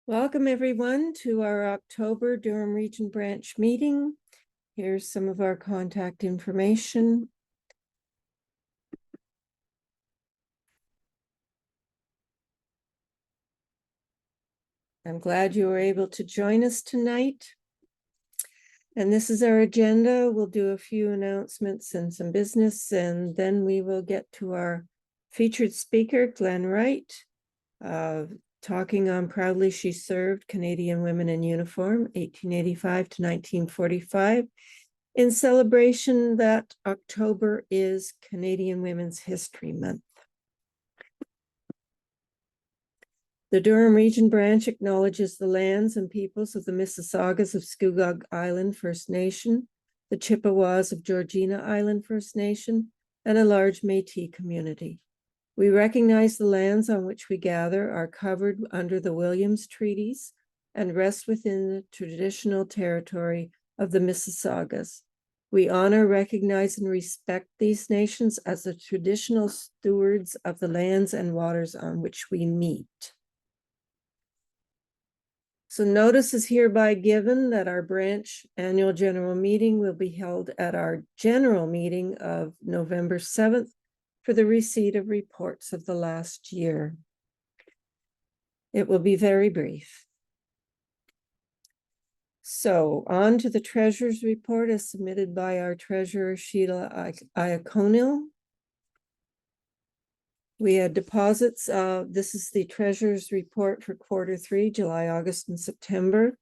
Welcome everyone to our October Durham Region Branch meeting. Here's some of our contact information. I'm glad you were able to join us tonight. And this is our agenda. We'll do a few announcements and some business, and then we will get to our featured speaker, Glenn Wright, talking on Proudly She Served Canadian Women in Uniform, 1885 to 1945, in celebration that October is Canadian Women's History Month. The Durham Region Branch acknowledges the lands and peoples of the Mississaugas of Scugog Island First Nation, the Chippewas of Georgina Island First Nation, and a large Métis community. We recognize the lands on which we gather are covered under the Williams Treaties and rest within the traditional territory of the Mississaugas. We honor, recognize, and respect these nations as the traditional stewards of the lands and waters on which we meet. So notice is hereby given that our branch annual general meeting will be held at our general meeting of November 7th for the receipt of reports of the last year. It will be very brief. So on to the treasurer's report as submitted by our treasurer, Sheila Iaconil. We had deposits. This is the treasurer's report for Q3, July, August, and September.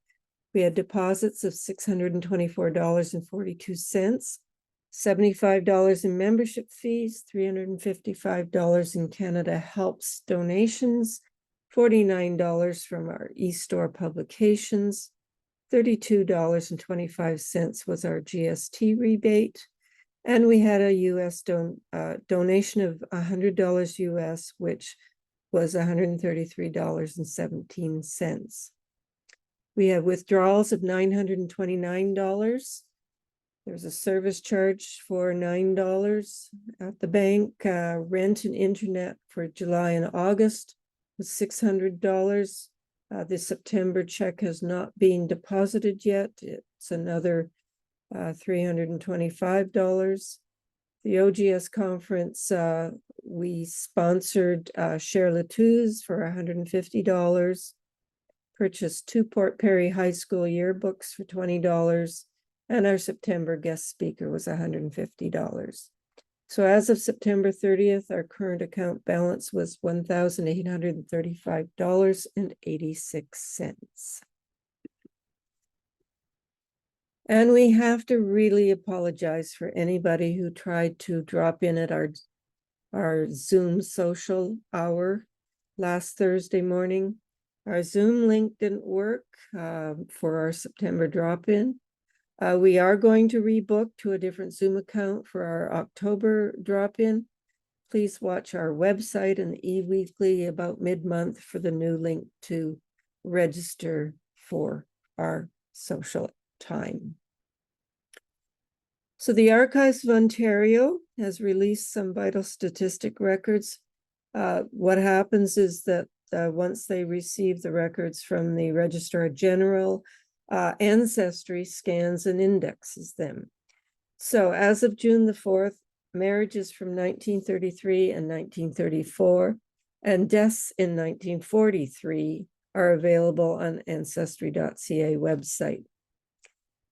We had deposits of $624.42, $75 in membership fees, $355 in Canada Helps donations, $49 from our e-store publications, $32.25 was our GST rebate, and we had a US donation of $100 US, which was $133.17. We have withdrawals of $929. There's a service charge for $9 at the bank. Rent and internet for July and August was $600. The September check has not been deposited yet. It's another $325. The OGS conference, we sponsored Cher Latou's for $150, purchased 2 Port Perry High School yearbooks for $20, and our September guest speaker was $150. So as of September 30th, our current account balance was $1,835.86. And we have to really apologize for anybody who tried to drop in at our Zoom social hour last Thursday morning. Our Zoom link didn't work for our September drop-in. We are going to rebook to a different Zoom account for our October drop-in. Please watch our website and e-weekly about mid-month for the new link to register for our social time. So the Archives of Ontario has released some vital statistic records. What happens is that once they receive the records from the Registrar General, Ancestry scans and indexes them. So as of June the 4th, marriages from 1933 and 1934 and deaths in 1943 are available on ancestry.ca website.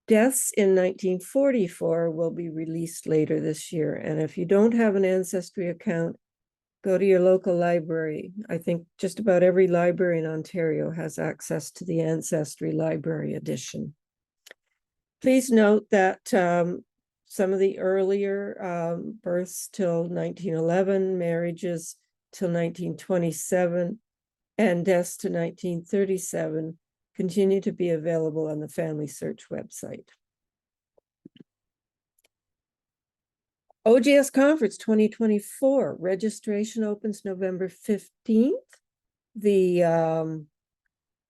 Deaths in 1944 will be released later this year. And if you don't have an Ancestry account, go to your local library. I think just about every library in Ontario has access to the Ancestry Library Edition. Please note that some of the earlier births till 1911, marriages till 1927, and deaths to 1937 continue to be available on the Family Search website. OGS Conference 2024, registration opens November 15th. The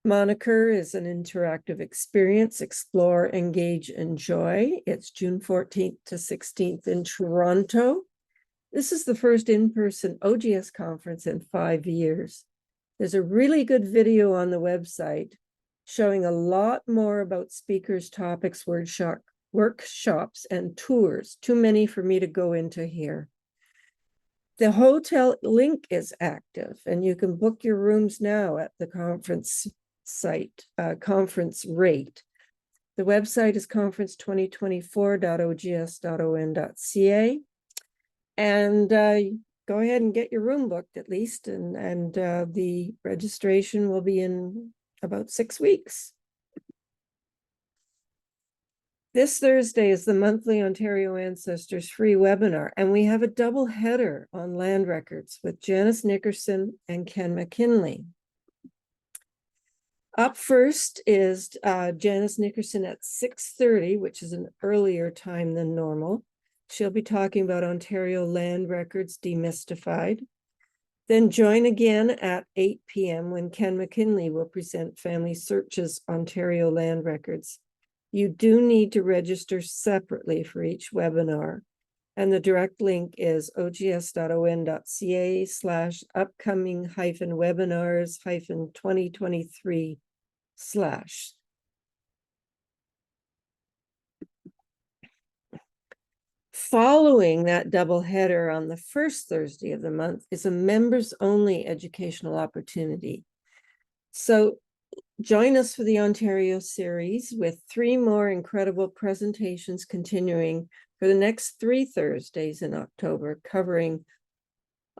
moniker is an interactive experience, explore, engage, enjoy. It's June 14th to 16th in Toronto. This is the first in-person OGS conference in 5 years. There's a really good video on the website showing a lot more about speakers, topics, workshops, and tours. Too many for me to go into here. The hotel link is active, and you can book your rooms now at the conference site, conference rate. The website is conference2024.ogs.on.ca. And go ahead and get your room booked at least, and the registration will be in about 6 weeks. This Thursday is the monthly Ontario Ancestors free webinar, and we have a double header on land records with Janice Nickerson and Ken McKinley. Up first is Janice Nickerson at 6:30, which is an earlier time than normal. She'll be talking about Ontario land records demystified. Then join again at 8 p.m. when Ken McKinley will present Family Search's Ontario land records. You do need to register separately for each webinar, and the direct link is ogs.on.ca/upcoming-webinars-2023/. Following that double header on the first Thursday of the month is a members only educational opportunity. So join us for the Ontario series with 3 more incredible presentations continuing for the next 3 Thursdays in October, covering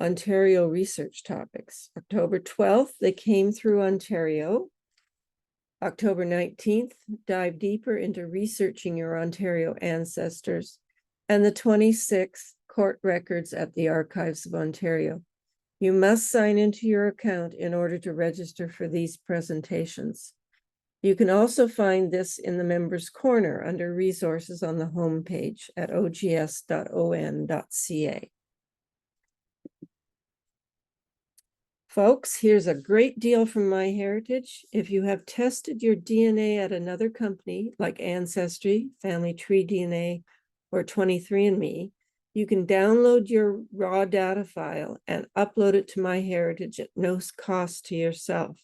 Ontario research topics. October 12th, they came through Ontario. October 19th, dive deeper into researching your Ontario ancestors. And the 26th, court records at the Archives of Ontario. You must sign into your account in order to register for these presentations. You can also find this in the Members Corner under Resources on the homepage at ogs.on.ca. Folks, here's a great deal from MyHeritage. If you have tested your DNA at another company like Ancestry, Family Tree DNA, or 23andMe, you can download your raw data file and upload it to MyHeritage at no cost to yourself.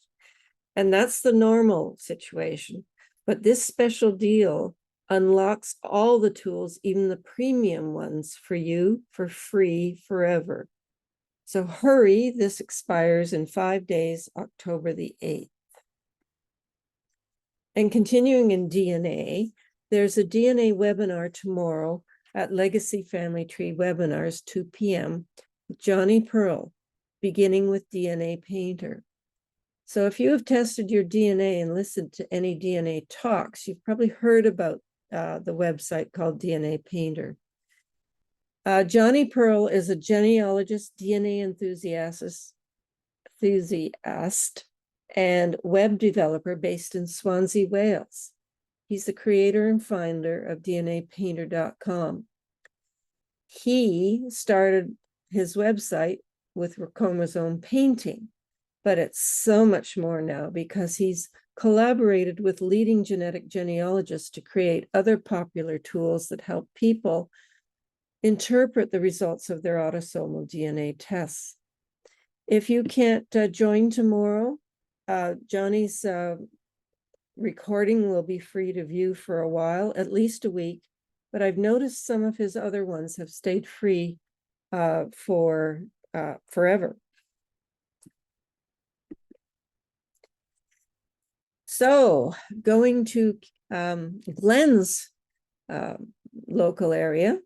And that's the normal situation. But this special deal unlocks all the tools, even the premium ones, for you for free forever. So hurry, this expires in 5 days, October the 8th. And continuing in DNA, there's a DNA webinar tomorrow at Legacy Family Tree Webinars, 2 p.m. with Johnny Pearl, beginning with DNA Painter. So if you have tested your DNA and listened to any DNA talks, you've probably heard about the website called DNA Painter. Johnny Pearl is a genealogist, DNA enthusiast, and web developer based in Swansea, Wales. He's the creator and founder of DNApainter.com. He started his website with chromosome painting, but it's so much more now because he's collaborated with leading genetic genealogists to create other popular tools that help people interpret the results of their autosomal DNA tests. If you can't join tomorrow, Johnny's recording will be free to view for a while, at least a week, but I've noticed some of his other ones have stayed free for forever. So going to Glenn's local area,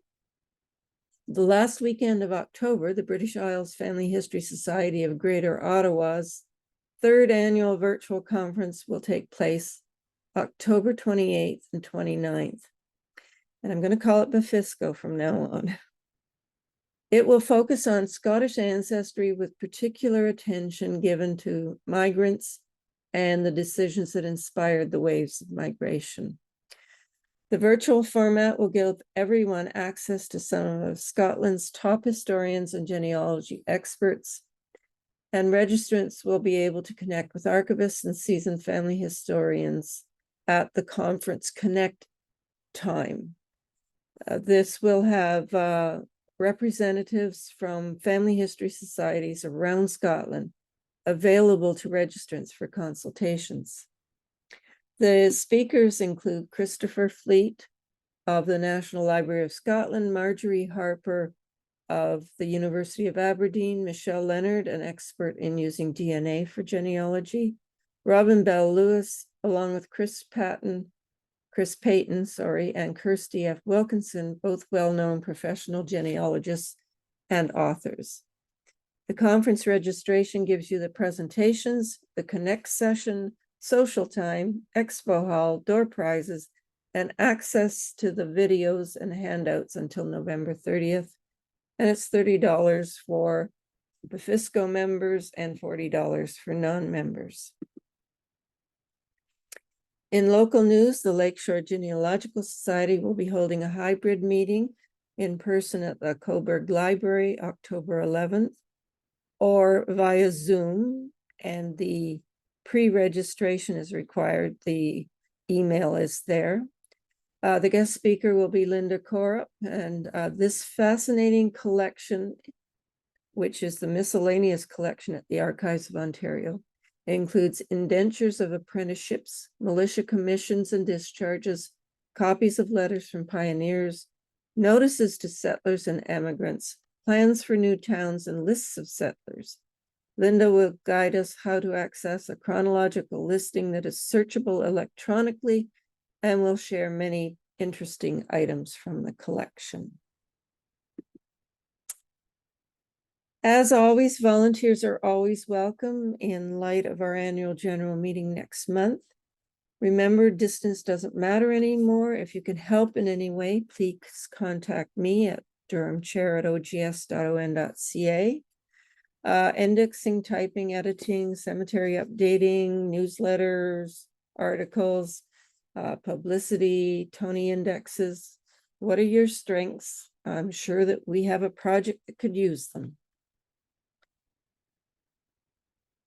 the last weekend of October, the British Isles Family History Society of Greater Ottawa's 3rd annual virtual conference will take place October 28th and 29th. And I'm going to call it Bafisco from now on. It will focus on Scottish ancestry with particular attention given to migrants and the decisions that inspired the waves of migration. The virtual format will give everyone access to some of Scotland's top historians and genealogy experts, and registrants will be able to connect with archivists and seasoned family historians at the conference Connect time. This will have representatives from family history societies around Scotland, available to registrants for consultations. The speakers include Christopher Fleet of the National Library of Scotland, Marjorie Harper of the University of Aberdeen, Michelle Leonard, an expert in using DNA for genealogy, Robin Bell Lewis, along with Chris Payton, and Kirsty F. Wilkinson, both well-known professional genealogists and authors. The conference registration gives you the presentations, the Connect session, social time, expo hall, door prizes, and access to the videos and handouts until November 30th. And it's $30 for BAFISCO members and $40 for non-members. In local news, the Lakeshore Genealogical Society will be holding a hybrid meeting in person at the Coburg Library, October 11th, or via Zoom, and the pre-registration is required. The email is there. The guest speaker will be Linda Korup, and this fascinating collection, which is the miscellaneous collection at the Archives of Ontario, includes indentures of apprenticeships, militia commissions and discharges, copies of letters from pioneers, notices to settlers and emigrants, plans for new towns, and lists of settlers. Linda will guide us how to access a chronological listing that is searchable electronically, and will share many interesting items from the collection. As always, volunteers are always welcome in light of our annual general meeting next month. Remember, distance doesn't matter anymore. If you can help in any way, please contact me at durhamchair@ogs.on.ca. Indexing, typing, editing, cemetery updating, newsletters, articles, publicity, Tony indexes. What are your strengths? I'm sure that we have a project that could use them.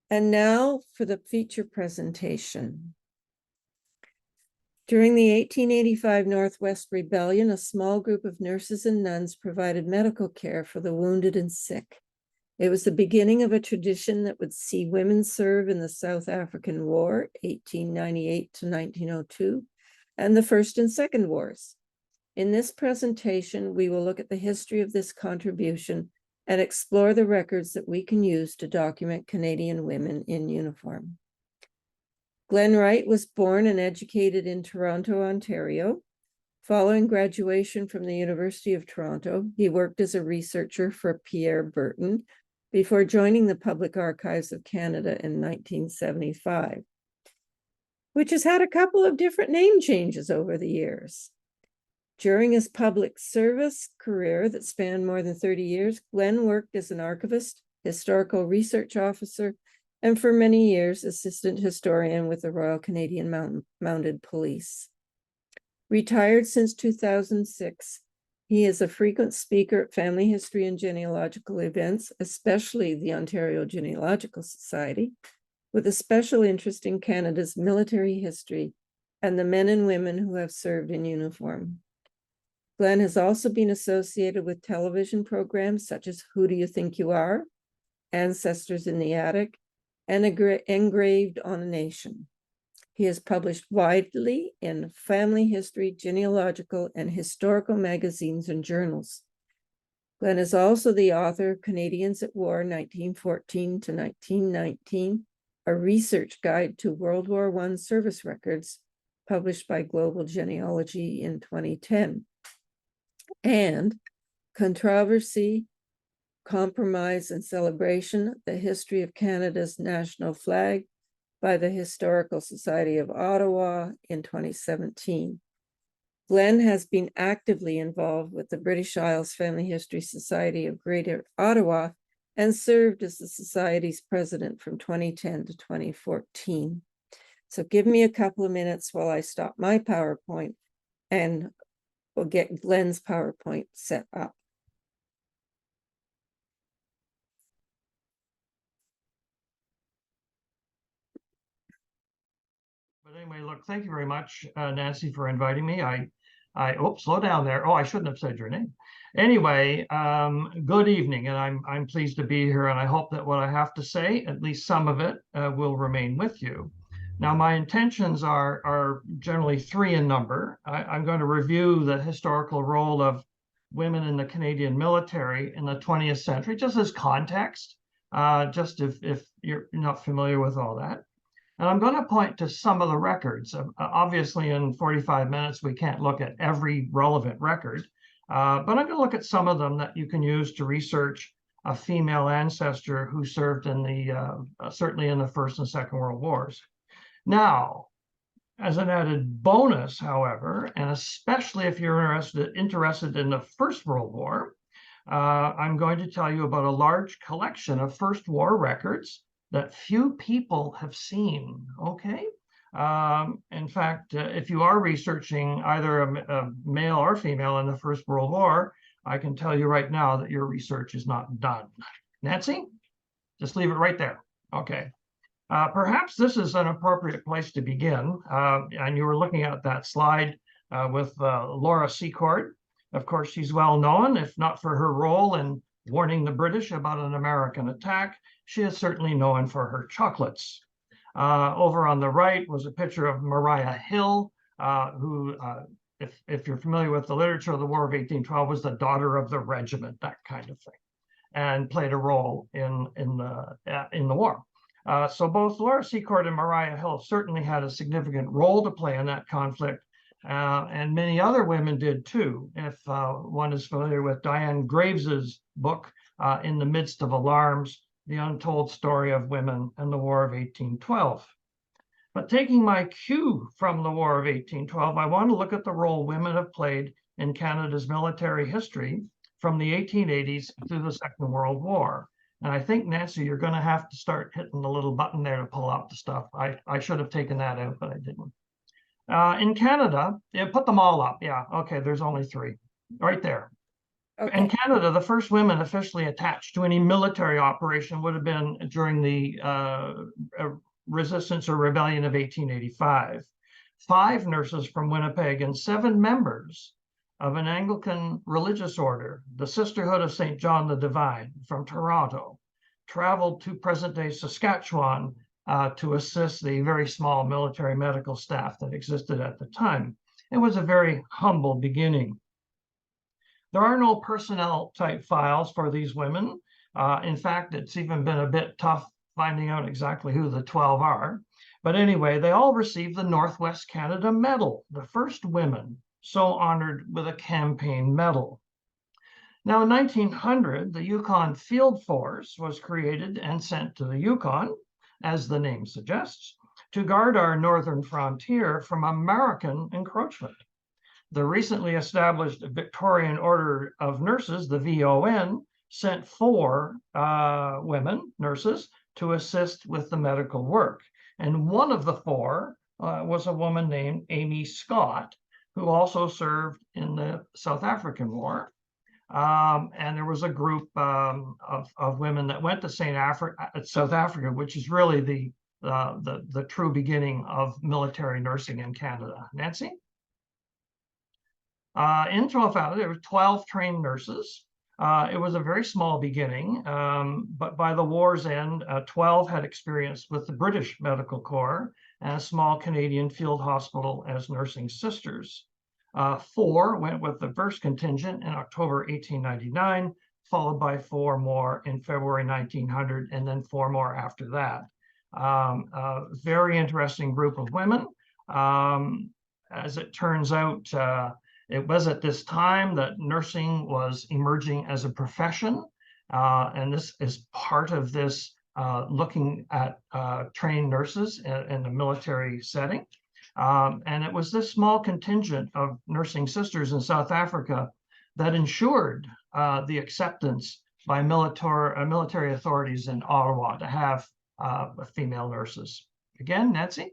And now for the feature presentation. During the 1885 Northwest Rebellion, a small group of nurses and nuns provided medical care for the wounded and sick. It was the beginning of a tradition that would see women serve in the South African War, 1898 to 1902, and the First and Second Wars. In this presentation, we will look at the history of this contribution and explore the records that we can use to document Canadian women in uniform. Glenn Wright was born and educated in Toronto, Ontario. Following graduation from the University of Toronto, he worked as a researcher for Pierre Burton before joining the Public Archives of Canada in 1975, which has had a couple of different name changes over the years. During his public service career that spanned more than 30 years, Glenn worked as an archivist, historical research officer, and for many years, assistant historian with the Royal Canadian Mounted Police. Retired since 2006, he is a frequent speaker at family history and genealogical events, especially the Ontario Genealogical Society, with a special interest in Canada's military history and the men and women who have served in uniform. Glenn has also been associated with television programs such as Who Do You Think You Are?, Ancestors in the Attic, and Engraved on a Nation. He has published widely in family history, genealogical, and historical magazines and journals. Glenn is also the author of Canadians at War, 1914 to 1919, a research guide to World War I service records, published by Global Genealogy in 2010. And Controversy, Compromise, and Celebration, the History of Canada's National Flag, by the Historical Society of Ottawa in 2017. Glenn has been actively involved with the British Isles Family History Society of Greater Ottawa and served as the Society's president from 2010 to 2014. So give me a couple of minutes while I stop my PowerPoint and we'll get Glenn's PowerPoint set up. But anyway, look, thank you very much, Nancy, for inviting me. I Slow down there. Oh, I shouldn't have said your name. Anyway, good evening, and I'm pleased to be here, and I hope that what I have to say, at least some of it, will remain with you. Now, my intentions are generally three in number. I'm going to review the historical role of women in the Canadian military in the 20th century, just as context, just if you're not familiar with all that. And I'm going to point to some of the records. Obviously, in 45 minutes, we can't look at every relevant record, but I'm going to look at some of them that you can use to research a female ancestor who served in the certainly in the First and Second World Wars. Now, as an added bonus, however, and especially if you're interested in the First World War, I'm going to tell you about a large collection of First War records that few people have seen, okay? In fact, if you are researching either a male or female in the First World War, I can tell you right now that your research is not done. Nancy, just leave it right there. Okay. Perhaps this is an appropriate place to begin. And you were looking at that slide with Laura Secord. Of course, she's well known, if not for her role in warning the British about an American attack. She is certainly known for her chocolates. Over on the right was a picture of Maria Hill, who, if you're familiar with the literature of the War of 1812, was the daughter of the regiment, that kind of thing, and played a role in the war. So both Laura Secord and Maria Hill certainly had a significant role to play in that conflict, and many other women did too. If one is familiar with Diane Graves's book, In the Midst of Alarms, The Untold Story of Women and the War of 1812. But taking my cue from the War of 1812, I want to look at the role women have played in Canada's military history from the 1880s through the Second World War. And I think, Nancy, you're going to have to start hitting the little button there to pull out the stuff. I should have taken that out, but I didn't. In Canada, yeah, put them all up. Yeah, okay, there's only three. Right there. Okay. In Canada, the first women officially attached to any military operation would have been during the resistance or rebellion of 1885. 5 nurses from Winnipeg and 7 members of an Anglican religious order, the Sisterhood of St. John the Divine from Toronto, traveled to present-day Saskatchewan to assist the very small military medical staff that existed at the time. It was a very humble beginning. There are no personnel type files for these women. In fact, it's even been a bit tough finding out exactly who the 12 are. But anyway, they all received the Northwest Canada Medal, the first women so honored with a campaign medal. Now, in 1900, the Yukon Field Force was created and sent to the Yukon, as the name suggests, to guard our northern frontier from American encroachment. The recently established Victorian Order of Nurses, the VON, sent 4 women nurses to assist with the medical work. And one of the 4 was a woman named Amy Scott, who also served in the South African War. And there was a group of women that went to South Africa, which is really the true beginning of military nursing in Canada. Nancy? In Toronto, there were 12 trained nurses. It was a very small beginning, but by the war's end, 12 had experience with the British Medical Corps and a small Canadian field hospital as nursing sisters. 4 went with the first contingent in October 1899, followed by 4 more in February 1900, and then 4 more after that. A very interesting group of women. As it turns out, it was at this time that nursing was emerging as a profession, and this is part of this looking at trained nurses in the military setting. And it was this small contingent of nursing sisters in South Africa that ensured the acceptance by military authorities in Ottawa to have female nurses. Again, Nancy?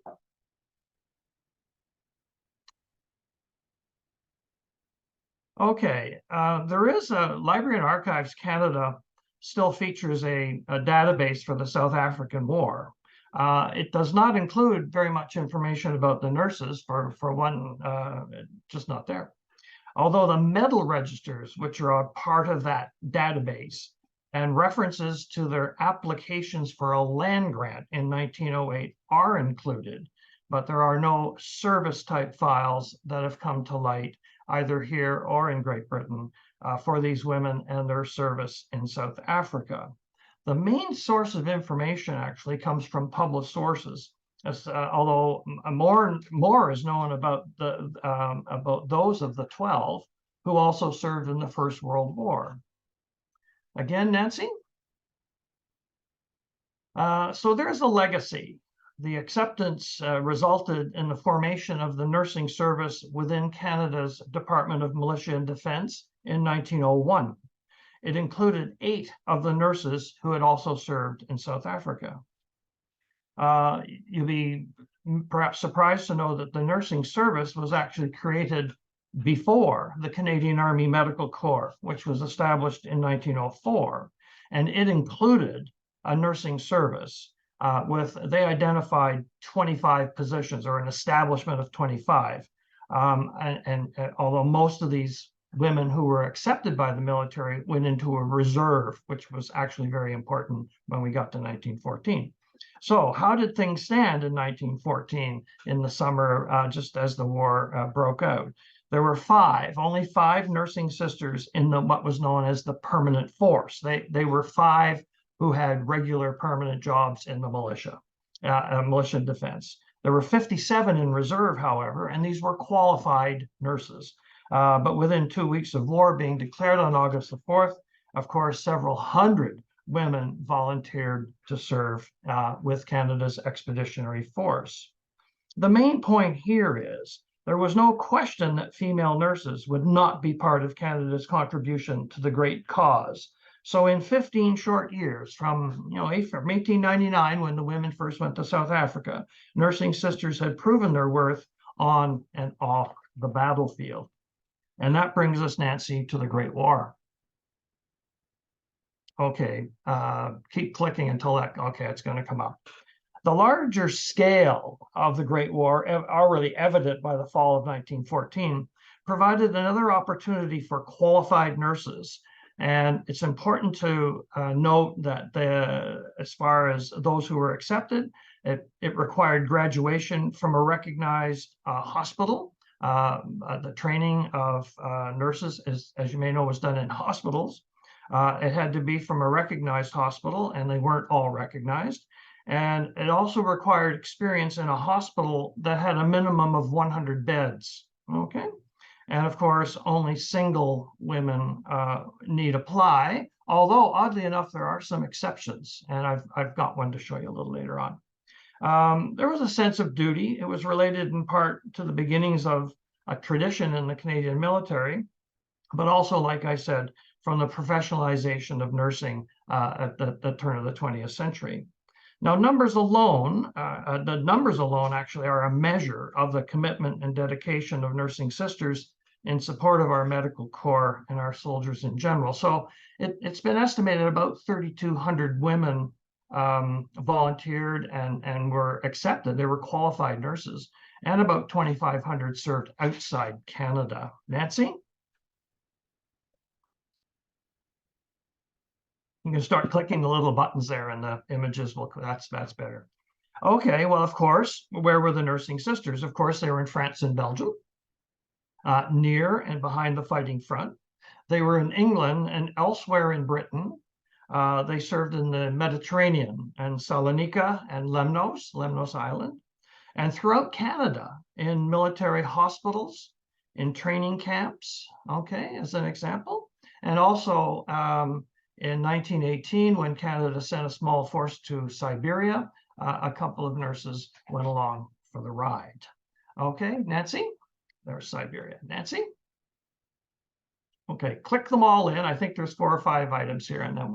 Okay, there is a Library and Archives Canada still features a database for the South African War. It does not include very much information about the nurses, for one, just not there. although the medal registers, which are a part of that database, and references to their applications for a land grant in 1908 are included, but there are no service type files that have come to light either here or in Great Britain for these women and their service in South Africa. The main source of information actually comes from published sources, although more is known about those of the 12 who also served in the First World War. Again, Nancy? So there's a legacy. The acceptance resulted in the formation of the nursing service within Canada's Department of Militia and Defence in 1901. It included 8 of the nurses who had also served in South Africa. You'll be perhaps surprised to know that the nursing service was actually created before the Canadian Army Medical Corps, which was established in 1904, and it included a nursing service they identified 25 positions, or an establishment of 25. And although most of these women who were accepted by the military went into a reserve, which was actually very important when we got to 1914. So how did things stand in 1914 in the summer, just as the war broke out? There were only five nursing sisters in what was known as the permanent force. They were 5 who had regular permanent jobs in the militia and defense. There were 57 in reserve, however, and these were qualified nurses. But within 2 weeks of war being declared on August the 4th, of course, several hundred women volunteered to serve with Canada's Expeditionary Force. The main point here is there was no question that female nurses would not be part of Canada's contribution to the great cause. So in 15 short years, from 1899, when the women first went to South Africa, nursing sisters had proven their worth on and off the battlefield. And that brings us, Nancy, to the Great War. Okay, keep clicking until it's going to come up. The larger scale of the Great War, already evident by the fall of 1914, provided another opportunity for qualified nurses. And it's important to note that as far as those who were accepted, it required graduation from a recognized hospital. The training of nurses, as you may know, was done in hospitals. It had to be from a recognized hospital, and they weren't all recognized. And it also required experience in a hospital that had a minimum of 100 beds. Okay. And of course, only single women need apply, although oddly enough, there are some exceptions. And I've got one to show you a little later on. There was a sense of duty. It was related in part to the beginnings of a tradition in the Canadian military, but also, like I said, from the professionalization of nursing at the turn of the 20th century. Now, the numbers alone actually are a measure of the commitment and dedication of nursing sisters in support of our medical corps and our soldiers in general. So it's been estimated about 3,200 women volunteered and were accepted. They were qualified nurses, and about 2,500 served outside Canada. Nancy? You can start clicking the little buttons there and the images will, that's better. Okay, well, of course, where were the nursing sisters? Of course, they were in France and Belgium, near and behind the fighting front. They were in England and elsewhere in Britain. They served in the Mediterranean and Salonika and Lemnos Island, and throughout Canada in military hospitals, in training camps, okay, as an example, and also in 1918, when Canada sent a small force to Siberia, a couple of nurses went along for the ride. Okay, Nancy? There's Siberia. Nancy? Okay, click them all in. I think there's 4 or 5 items here, and then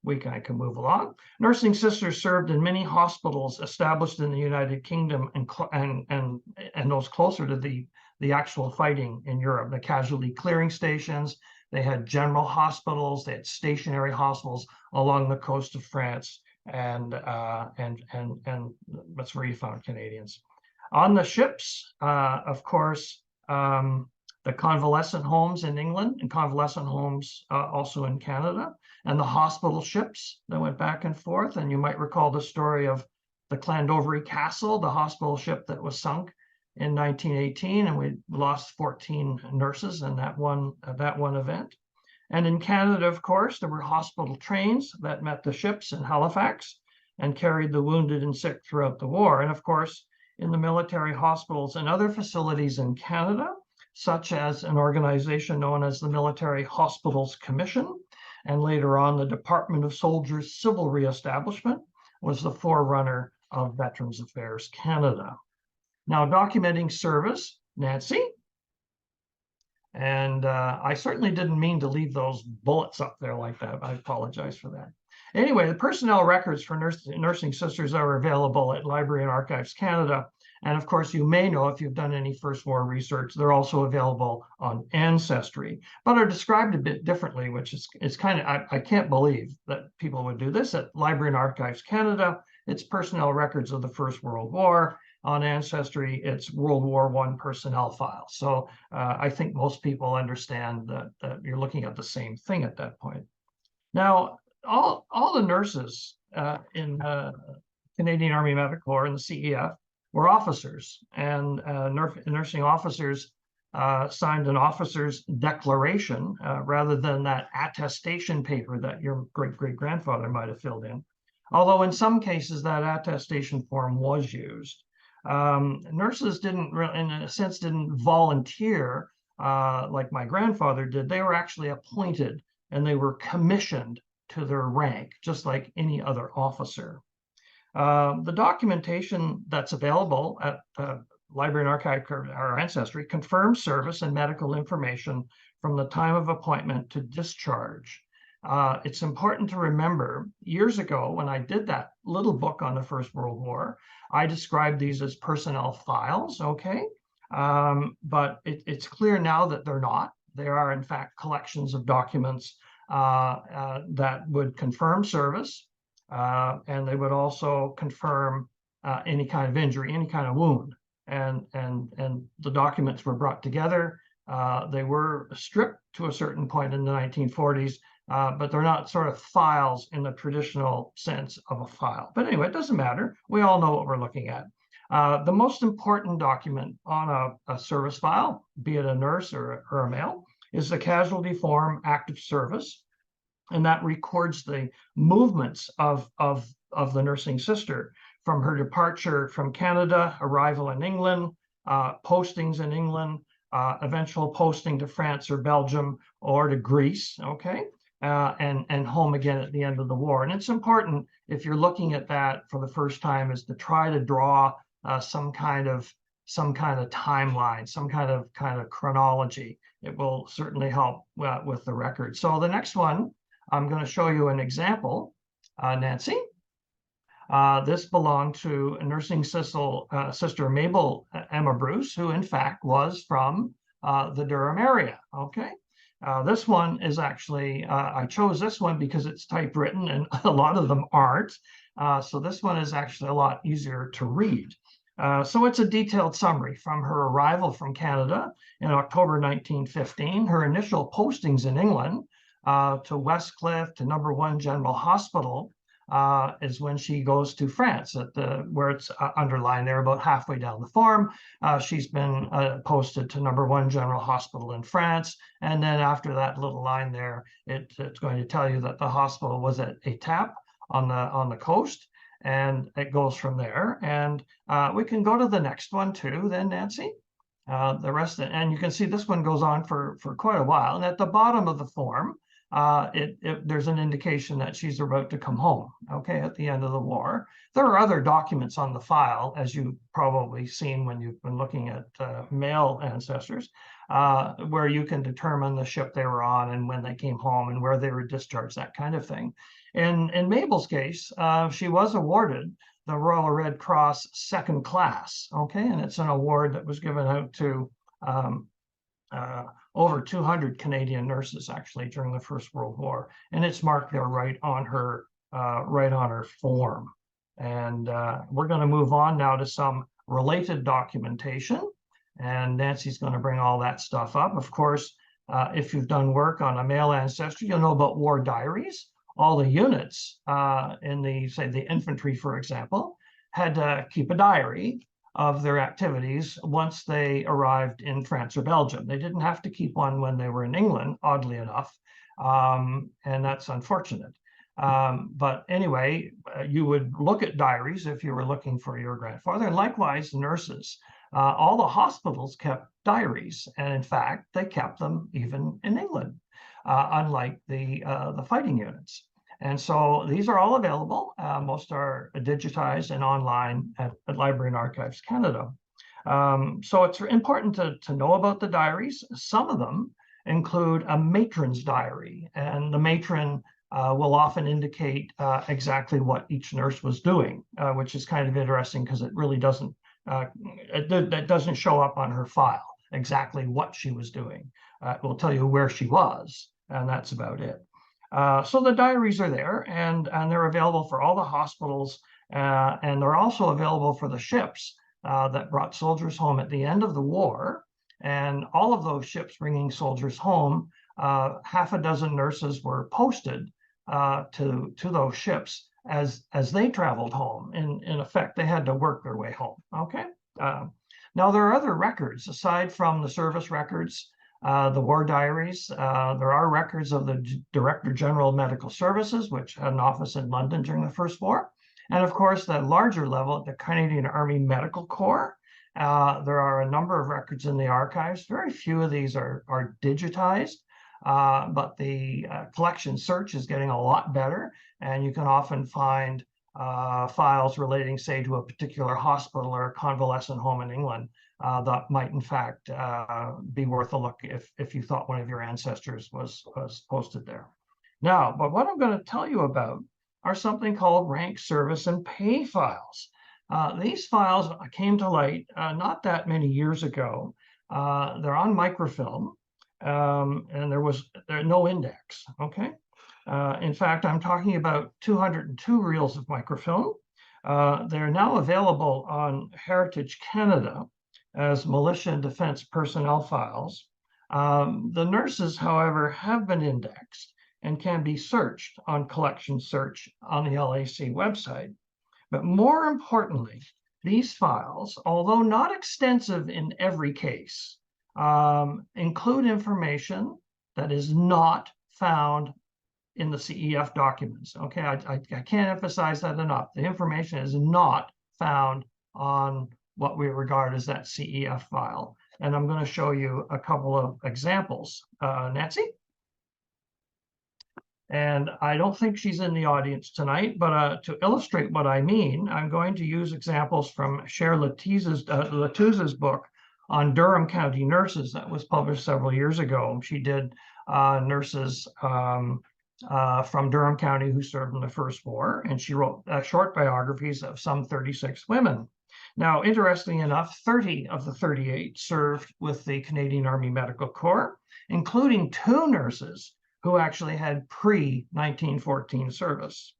we can move along. Nursing sisters served in many hospitals established in the United Kingdom and those closer to the actual fighting in Europe, the casualty clearing stations. They had general hospitals, they had stationary hospitals along the coast of France, and that's where you found Canadians. On the ships, of course, the convalescent homes in England and convalescent homes also in Canada, and the hospital ships that went back and forth. And you might recall the story of the Clandovery Castle, the hospital ship that was sunk in 1918, and we lost 14 nurses in that one event. And in Canada, of course, there were hospital trains that met the ships in Halifax and carried the wounded and sick throughout the war. And of course, in the military hospitals and other facilities in Canada, such as an organization known as the Military Hospitals Commission, and later on the Department of Soldiers Civil Reestablishment, was the forerunner of Veterans Affairs Canada. Now, documenting service, Nancy. And I certainly didn't mean to leave those bullets up there like that. I apologize for that. Anyway, the personnel records for nursing sisters are available at Library and Archives Canada. And of course, you may know if you've done any First War research, they're also available on Ancestry, but are described a bit differently, which is kind of, I can't believe that people would do this. At Library and Archives Canada, it's personnel records of the First World War. On Ancestry, it's World War I personnel files. So I think most people understand that you're looking at the same thing at that point. Now, all the nurses in Canadian Army Medical Corps and the CEF were officers, and nursing officers signed an officer's declaration rather than that attestation paper that your great-great-grandfather might have filled in. Although in some cases that attestation form was used. Nurses didn't, in a sense, didn't volunteer like my grandfather did. They were actually appointed and they were commissioned to their rank, just like any other officer. The documentation that's available at Library and Archive or Ancestry confirms service and medical information from the time of appointment to discharge. It's important to remember, years ago, when I did that little book on the First World War, I described these as personnel files, okay? But it's clear now that they're not. They are, in fact, collections of documents that would confirm service, and they would also confirm any kind of injury, any kind of wound. And the documents were brought together. They were stripped to a certain point in the 1940s, but they're not sort of files in the traditional sense of a file. But anyway, it doesn't matter. We all know what we're looking at. The most important document on a service file, be it a nurse or a male, is the casualty form active service. And that records the movements of the nursing sister from her departure from Canada, arrival in England, postings in England, eventual posting to France or Belgium or to Greece, okay? And home again at the end of the war. And it's important, if you're looking at that for the first time, is to try to draw some kind of timeline, some kind of chronology. It will certainly help with the record. So the next one, I'm going to show you an example, Nancy. This belonged to nursing sister Mabel Emma Bruce, who in fact was from the Durham area, okay? This one is actually, I chose this one because it's typewritten and a lot of them aren't. So this one is actually a lot easier to read. So it's a detailed summary from her arrival from Canada in October 1915, her initial postings in England to Westcliff, to No. 1 General Hospital, is when she goes to France at where it's underlined there about halfway down the form. She's been posted to No. 1 General Hospital in France. And then after that little line there, it's going to tell you that the hospital was at Étape on the coast. And it goes from there. And we can go to the next one too then, Nancy. The rest, and you can see this one goes on for quite a while. And at the bottom of the form, there's an indication that she's about to come home, okay, at the end of the war. There are other documents on the file, as you've probably seen when you've been looking at male ancestors, where you can determine the ship they were on and when they came home and where they were discharged, that kind of thing. In Mabel's case, she was awarded the Royal Red Cross second class, okay, and it's an award that was given out to over 200 Canadian nurses actually during the First World War, and it's marked there right on her form. And we're going to move on now to some related documentation. And Nancy's going to bring all that stuff up. Of course, if you've done work on a male ancestry, you'll know about war diaries. All the units in the, say, the infantry, for example, had to keep a diary of their activities once they arrived in France or Belgium. They didn't have to keep one when they were in England, oddly enough, and that's unfortunate. But anyway, you would look at diaries if you were looking for your grandfather, and likewise, nurses. All the hospitals kept diaries, and in fact, they kept them even in England, unlike the fighting units. And so these are all available. Most are digitized and online at Library and Archives Canada. So it's important to know about the diaries. Some of them include a matron's diary, and the matron will often indicate exactly what each nurse was doing, which is kind of interesting because it really doesn't, that doesn't show up on her file exactly what she was doing. It will tell you where she was, and that's about it. So the diaries are there, and they're available for all the hospitals, and they're also available for the ships that brought soldiers home at the end of the war. And all of those ships bringing soldiers home, half a dozen nurses were posted to those ships as they traveled home. In effect, they had to work their way home. Okay. Now there are other records aside from the service records. The war diaries. There are records of the Director General of Medical Services, which had an office in London during the First War. And of course, the larger level, the Canadian Army Medical Corps. There are a number of records in the archives. Very few of these are digitized, but the collection search is getting a lot better. And you can often find files relating, say, to a particular hospital or a convalescent home in England. That might in fact be worth a look if you thought one of your ancestors was posted there. Now, but what I'm going to tell you about are something called rank, service, and pay files. These files came to light not that many years ago. They're on microfilm, and there's no index, okay? In fact, I'm talking about 202 reels of microfilm. They're now available on Heritage Canada as militia and defense personnel files. The nurses, however, have been indexed and can be searched on collection search on the LAC website. But more importantly, these files, although not extensive in every case, include information that is not found in the CEF documents. Okay, I can't emphasize that enough. The information is not found on what we regard as that CEF file. And I'm going to show you a couple of examples. Nancy? And I don't think she's in the audience tonight, but to illustrate what I mean, I'm going to use examples from Cher Latouze's book on Durham County nurses that was published several years ago. She did nurses from Durham County who served in the First War, and she wrote short biographies of some 36 women. Now, interestingly enough, 30 of the 38 served with the Canadian Army Medical Corps, including 2 nurses who actually had pre-1914 service.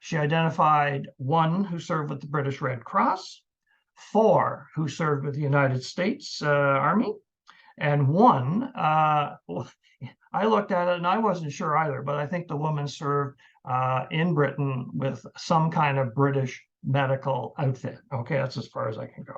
She identified 1 who served with the British Red Cross, 4 who served with the United States Army, and 1, I looked at it and I wasn't sure either, but I think the woman served in Britain with some kind of British medical outfit. Okay, that's as far as I can go.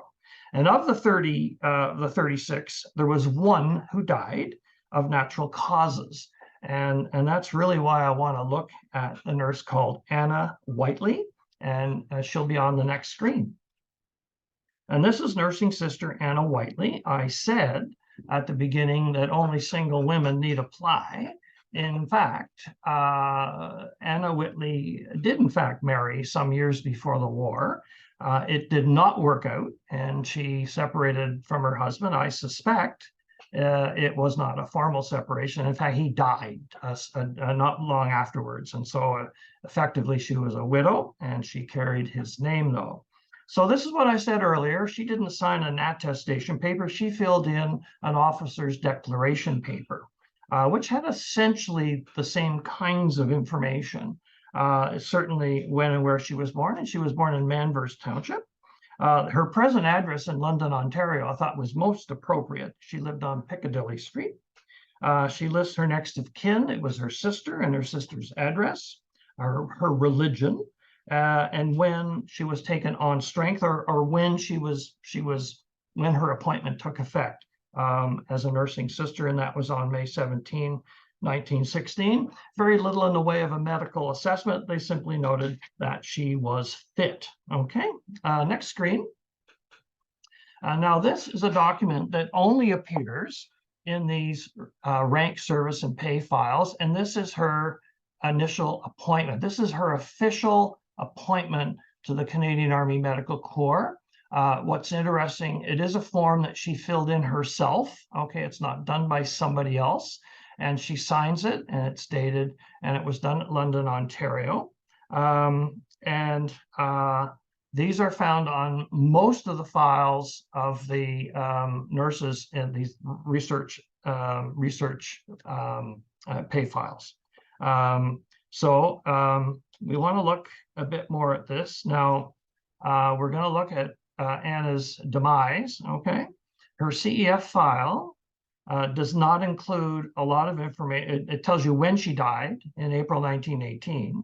And of the 36, there was 1 who died of natural causes. And that's really why I want to look at a nurse called Anna Whiteley, and she'll be on the next screen. And this is nursing sister Anna Whiteley. I said at the beginning that only single women need apply. In fact, Anna Whiteley did in fact marry some years before the war. It did not work out, and she separated from her husband. I suspect it was not a formal separation. In fact, he died not long afterwards. And so effectively she was a widow, and she carried his name though. So this is what I said earlier. She didn't sign an attestation paper. She filled in an officer's declaration paper, which had essentially the same kinds of information. Certainly when and where she was born, and she was born in Manvers Township. Her present address in London, Ontario, I thought was most appropriate. She lived on Piccadilly Street. She lists her next of kin. It was her sister and her sister's address, her religion, and when she was taken on strength, or when when her appointment took effect as a nursing sister, and that was on May 17, 1916. Very little in the way of a medical assessment. They simply noted that she was fit. Okay, next screen. Now this is a document that only appears in these rank, service, and pay files, and this is her initial appointment. This is her official appointment to the Canadian Army Medical Corps. What's interesting, it is a form that she filled in herself. Okay, it's not done by somebody else, and she signs it, and it's dated, and it was done at London, Ontario. These are found on most of the files of the nurses in these research pay files. We want to look a bit more at this. Now, we're going to look at Anna's demise, okay? Her CEF file does not include a lot of information. It tells you when she died in April 1918,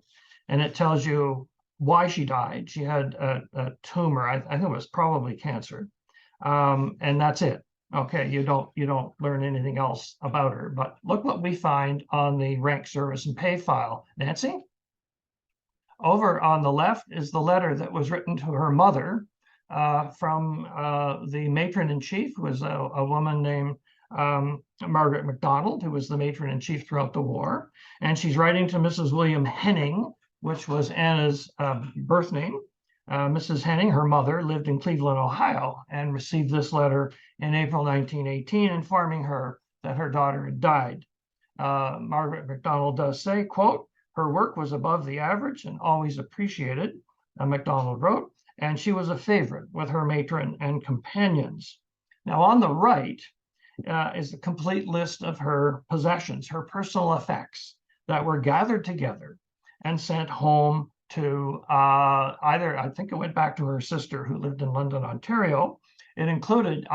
and it tells you why she died. She had a tumor. I think it was probably cancer, and that's it. Okay, you don't learn anything else about her. But look what we find on the rank, service, and pay file. Nancy, over on the left is the letter that was written to her mother from the matron-in-chief, who was a woman named Margaret MacDonald, who was the matron-in-chief throughout the war, and she's writing to Mrs. William Henning, which was Anna's birth name. Mrs. Henning, her mother, lived in Cleveland, Ohio, and received this letter in April 1918, informing her that her daughter had died. Margaret MacDonald does say, quote, her work was above the average and always appreciated, MacDonald wrote, and she was a favorite with her matron and companions. Now, on the right is a complete list of her possessions, her personal effects that were gathered together and sent home to either, I think it went back to her sister who lived in London, Ontario. It included,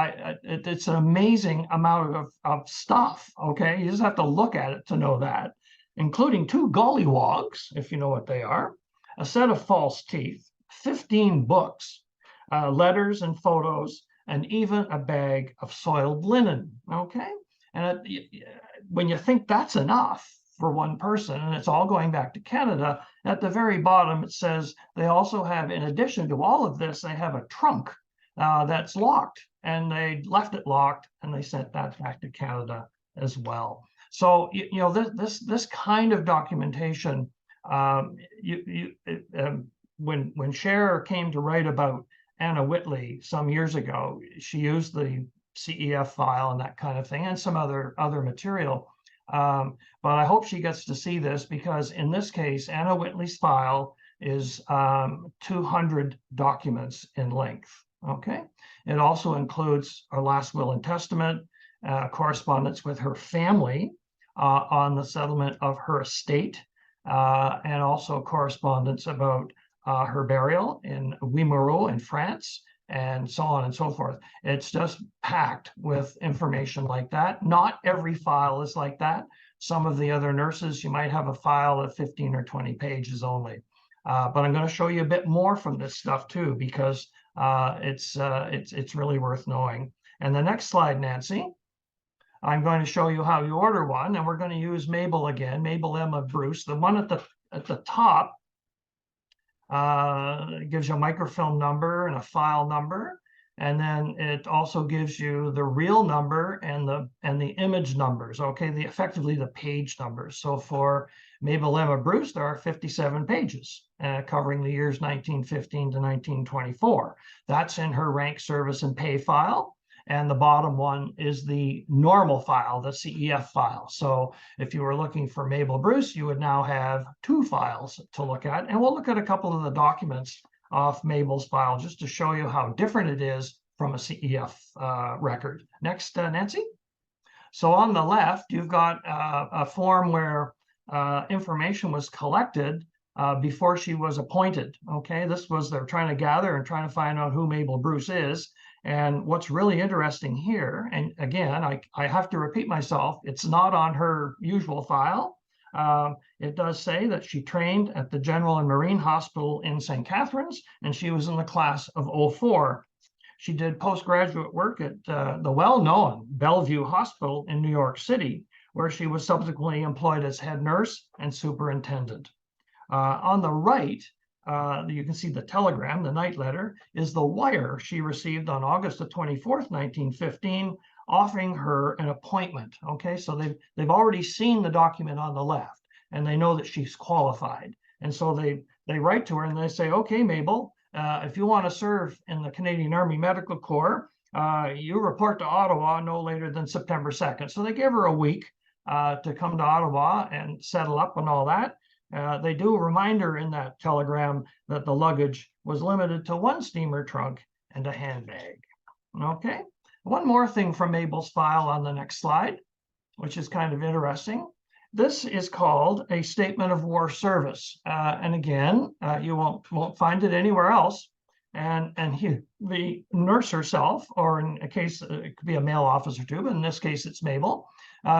it's an amazing amount of stuff, okay? You just have to look at it to know that, including 2 gollywogs, if you know what they are, a set of false teeth, 15 books, letters and photos, and even a bag of soiled linen, okay? And when you think that's enough for one person, and it's all going back to Canada, at the very bottom it says they also have, in addition to all of this, they have a trunk that's locked, and they left it locked, and they sent that back to Canada as well. So this kind of documentation, when Scherer came to write about Anna Whitley some years ago, she used the CEF file and that kind of thing, and some other material. But I hope she gets to see this, because in this case, Anna Whitley's file is 200 documents in length. Okay. It also includes her last will and testament, correspondence with her family on the settlement of her estate, and also correspondence about her burial in Wimereux in France, and so on and so forth. It's just packed with information like that. Not every file is like that. Some of the other nurses, you might have a file of 15 or 20 pages only. But I'm going to show you a bit more from this stuff too, because it's really worth knowing. And the next slide, Nancy, I'm going to show you how you order one, and we're going to use Mabel again, Mabel M. of Bruce. The one at the top gives you a microfilm number and a file number, and then it also gives you the real number and the image numbers. Okay, effectively the page numbers. So for Mabel M. of Bruce, there are 57 pages covering the years 1915 to 1924. That's in her rank, service, and pay file. And the bottom one is the normal file, the CEF file. So if you were looking for Mabel Bruce, you would now have 2 files to look at. And we'll look at a couple of the documents off Mabel's file just to show you how different it is from a CEF record. Next, Nancy. So on the left, you've got a form where information was collected before she was appointed. Okay, they're trying to gather and trying to find out who Mabel Bruce is. And what's really interesting here, and again, I have to repeat myself, it's not on her usual file. It does say that she trained at the General and Marine Hospital in St. Catharines, and she was in the class of '04. She did postgraduate work at the well-known Bellevue Hospital in New York City, where she was subsequently employed as head nurse and superintendent. On the right, you can see the telegram, the night letter, is the wire she received on August the 24th, 1915, offering her an appointment. Okay, so they've already seen the document on the left, and they know that she's qualified. And so they write to her and they say, okay, Mabel, if you want to serve in the Canadian Army Medical Corps, you report to Ottawa no later than September 2nd. So they gave her a week to come to Ottawa and settle up and all that. They do remind her in that telegram that the luggage was limited to one steamer trunk and a handbag. Okay, one more thing from Mabel's file on the next slide, which is kind of interesting. This is called a statement of war service. And again, you won't find it anywhere else. And the nurse herself, or in a case, it could be a male officer too, but in this case, it's Mabel.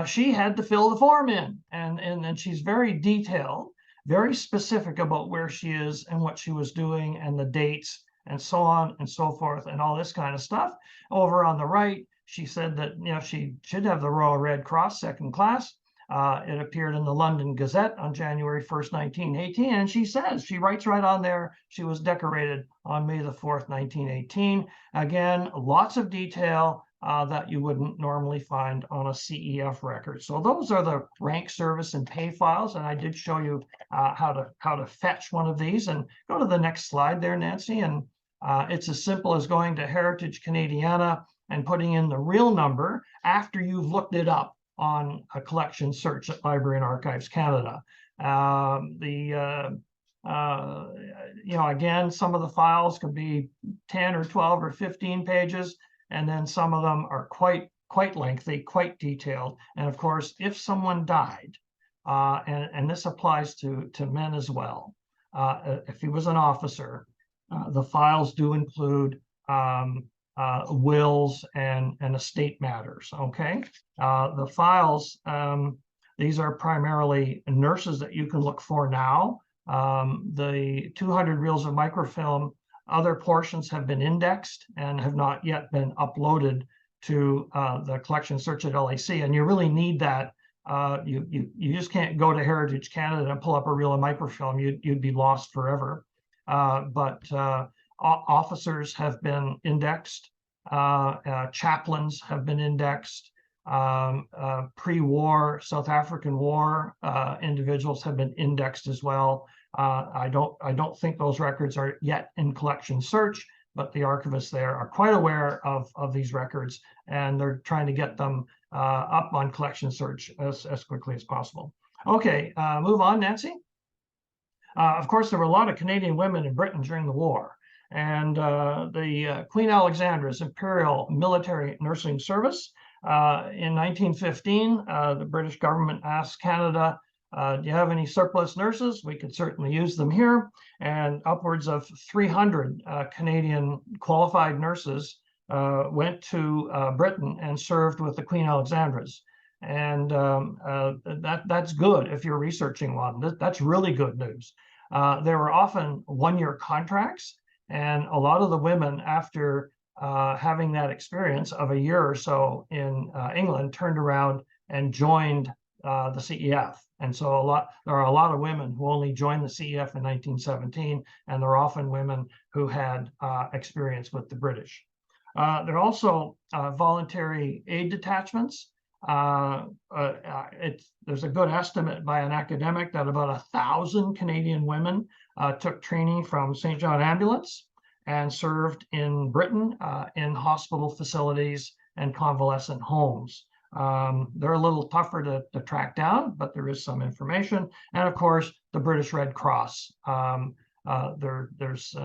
She had to fill the form in, and she's very detailed, very specific about where she is and what she was doing and the dates and so on and so forth and all this kind of stuff. Over on the right, she said that she should have the Royal Red Cross second class. It appeared in the London Gazette on January 1st, 1918, and she writes right on there, she was decorated on May the 4th, 1918. Again, lots of detail that you wouldn't normally find on a CEF record. So those are the rank, service, and pay files, and I did show you how to fetch one of these. And go to the next slide there, Nancy, and it's as simple as going to Heritage Canadiana and putting in the real number after you've looked it up on a collection search at Library and Archives Canada. Again, some of the files could be 10 or 12 or 15 pages, and then some of them are quite lengthy, quite detailed. And of course, if someone died, and this applies to men as well, if he was an officer, the files do include wills and estate matters. Okay, the files, these are primarily nurses that you can look for now. The 200 reels of microfilm, other portions have been indexed and have not yet been uploaded to the collection search at LAC, and you really need that. You just can't go to Heritage Canada and pull up a reel of microfilm. You'd be lost forever. But officers have been indexed, chaplains have been indexed, pre-war South African War individuals have been indexed as well. I don't think those records are yet in collection search, but the archivists there are quite aware of these records, and they're trying to get them up on collection search as quickly as possible. Okay, move on, Nancy. Of course, there were a lot of Canadian women in Britain during the war, and the Queen Alexandra's Imperial Military Nursing Service in 1915, the British government asked Canada, do you have any surplus nurses? We could certainly use them here. And upwards of 300 Canadian qualified nurses went to Britain and served with the Queen Alexandra's. And that's good if you're researching one. That's really good news. There were often one-year contracts, and a lot of the women, after having that experience of a year or so in England, turned around and joined the CEF. And so there are a lot of women who only joined the CEF in 1917, and there are often women who had experience with the British. There are also voluntary aid detachments. There's a good estimate by an academic that about 1,000 Canadian women took training from St. John Ambulance and served in Britain in hospital facilities and convalescent homes. They're a little tougher to track down, but there is some information. And of course, the British Red Cross. There's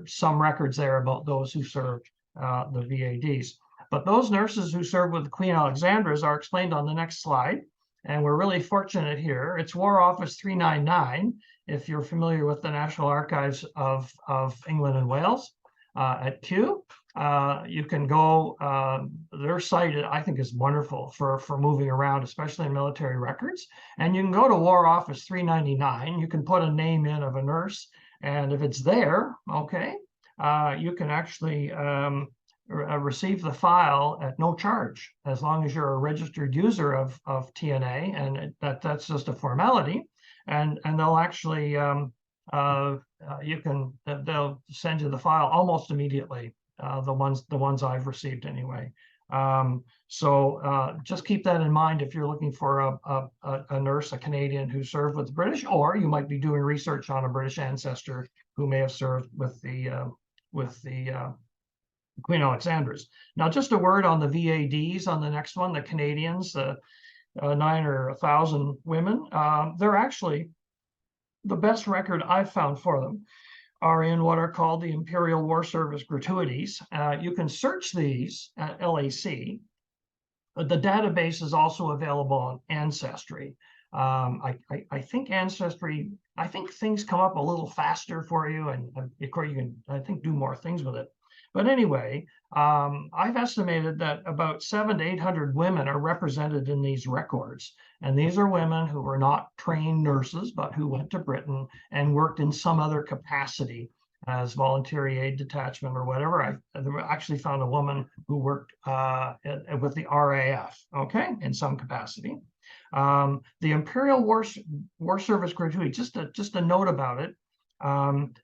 some records there about those who served the VADs. But those nurses who served with the Queen Alexandra's are explained on the next slide. And we're really fortunate here. It's War Office 399. if you're familiar with the National Archives of England and Wales at Kew, you can go, their site I think is wonderful for moving around, especially in military records. And you can go to War Office 399, you can put a name in of a nurse, and if it's there, okay, you can actually receive the file at no charge, as long as you're a registered user of TNA, and that's just a formality. And they'll actually they'll send you the file almost immediately. The ones I've received anyway. So just keep that in mind if you're looking for a nurse, a Canadian who served with the British, or you might be doing research on a British ancestor who may have served with the Queen Alexandra's. Now, just a word on the VADs on the next one, the Canadians, the 9 or 1,000 women. They're actually the best record I've found for them are in what are called the Imperial War Service gratuities. You can search these at LAC. The database is also available on Ancestry. I think Ancestry, I think things come up a little faster for you, and of course you can, I think, do more things with it. But anyway, I've estimated that about 700 to 800 women are represented in these records. And these are women who were not trained nurses, but who went to Britain and worked in some other capacity as voluntary aid detachment or whatever. I actually found a woman who worked with the RAF, okay, in some capacity. The Imperial War Service gratuity, just a note about it.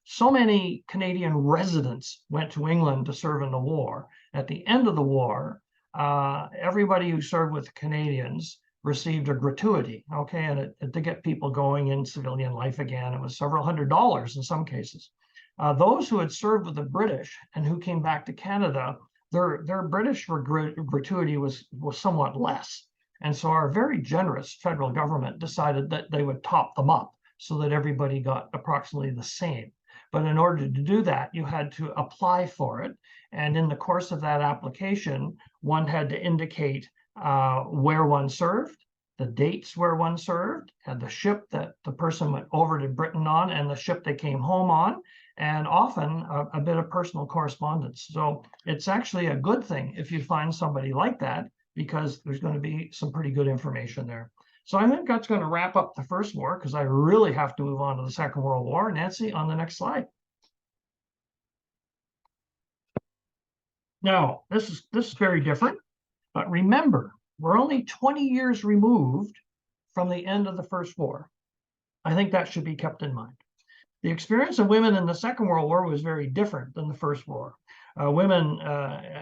So many Canadian residents went to England to serve in the war. At the end of the war, everybody who served with Canadians received a gratuity, okay, and to get people going in civilian life again, it was several $100s in some cases. Those who had served with the British and who came back to Canada, their British gratuity was somewhat less. And so our very generous federal government decided that they would top them up so that everybody got approximately the same. But in order to do that, you had to apply for it. And in the course of that application, one had to indicate where one served, the dates where one served, and the ship that the person went over to Britain on, and the ship they came home on, and often a bit of personal correspondence. So it's actually a good thing if you find somebody like that, because there's going to be some pretty good information there. So I think that's going to wrap up the First War, because I really have to move on to the Second World War. Nancy, on the next slide. Now, this is very different, but remember, we're only 20 years removed from the end of the First War. I think that should be kept in mind. The experience of women in the Second World War was very different than the First War. Women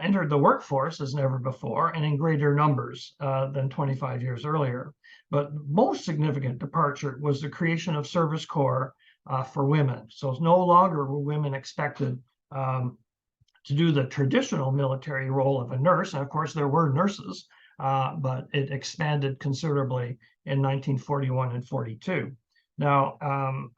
entered the workforce as never before and in greater numbers than 25 years earlier. But most significant departure was the creation of service corps for women. So no longer were women expected to do the traditional military role of a nurse. And of course, there were nurses, but it expanded considerably in 1941 and 42. Now,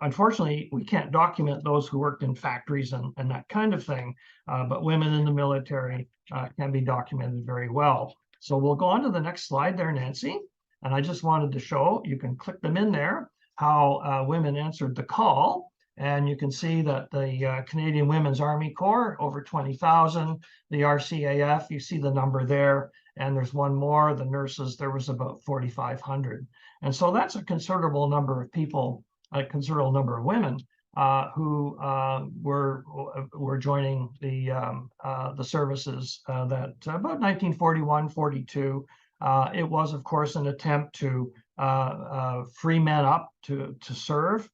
unfortunately, we can't document those who worked in factories and that kind of thing, but women in the military can be documented very well. So we'll go on to the next slide there, Nancy. And I just wanted to show, you can click them in there, how women answered the call. And you can see that the Canadian Women's Army Corps, over 20,000, the RCAF, you see the number there. And there's one more, the nurses, there was about 4,500. And so that's a considerable number of people, a considerable number of women who were joining the services that about 1941, 42. It was, of course, an attempt to free men up to serve.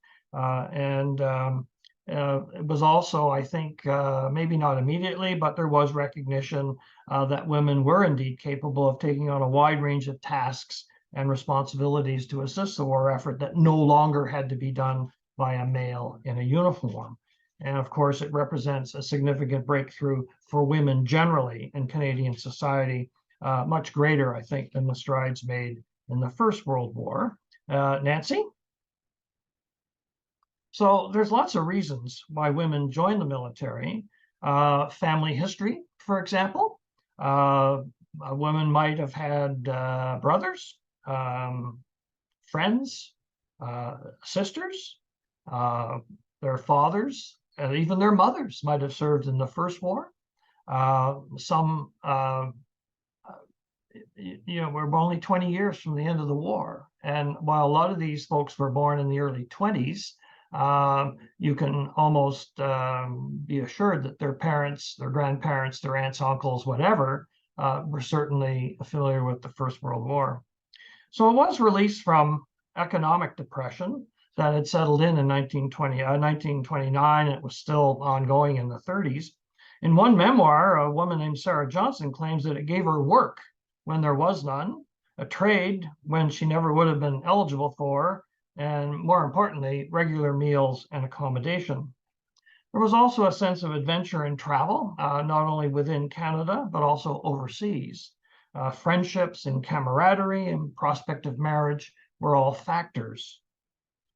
It was also, I think, maybe not immediately, but there was recognition that women were indeed capable of taking on a wide range of tasks and responsibilities to assist the war effort that no longer had to be done by a male in a uniform. And of course, it represents a significant breakthrough for women generally in Canadian society, much greater, I think, than the strides made in the First World War. Nancy? So there's lots of reasons why women join the military. Family history, for example. A woman might have had brothers, friends, sisters, Their fathers and even their mothers might have served in the First War. Some, we're only 20 years from the end of the war. And while a lot of these folks were born in the early 20s, you can almost be assured that their parents, their grandparents, their aunts, uncles, whatever, were certainly familiar with the First World War. So it was released from economic depression that had settled in 1929. It was still ongoing in the 30s. In one memoir, a woman named Sarah Johnson claims that it gave her work when there was none, a trade when she never would have been eligible for, and more importantly, regular meals and accommodation. There was also a sense of adventure and travel, not only within Canada, but also overseas. Friendships and camaraderie and prospect of marriage were all factors.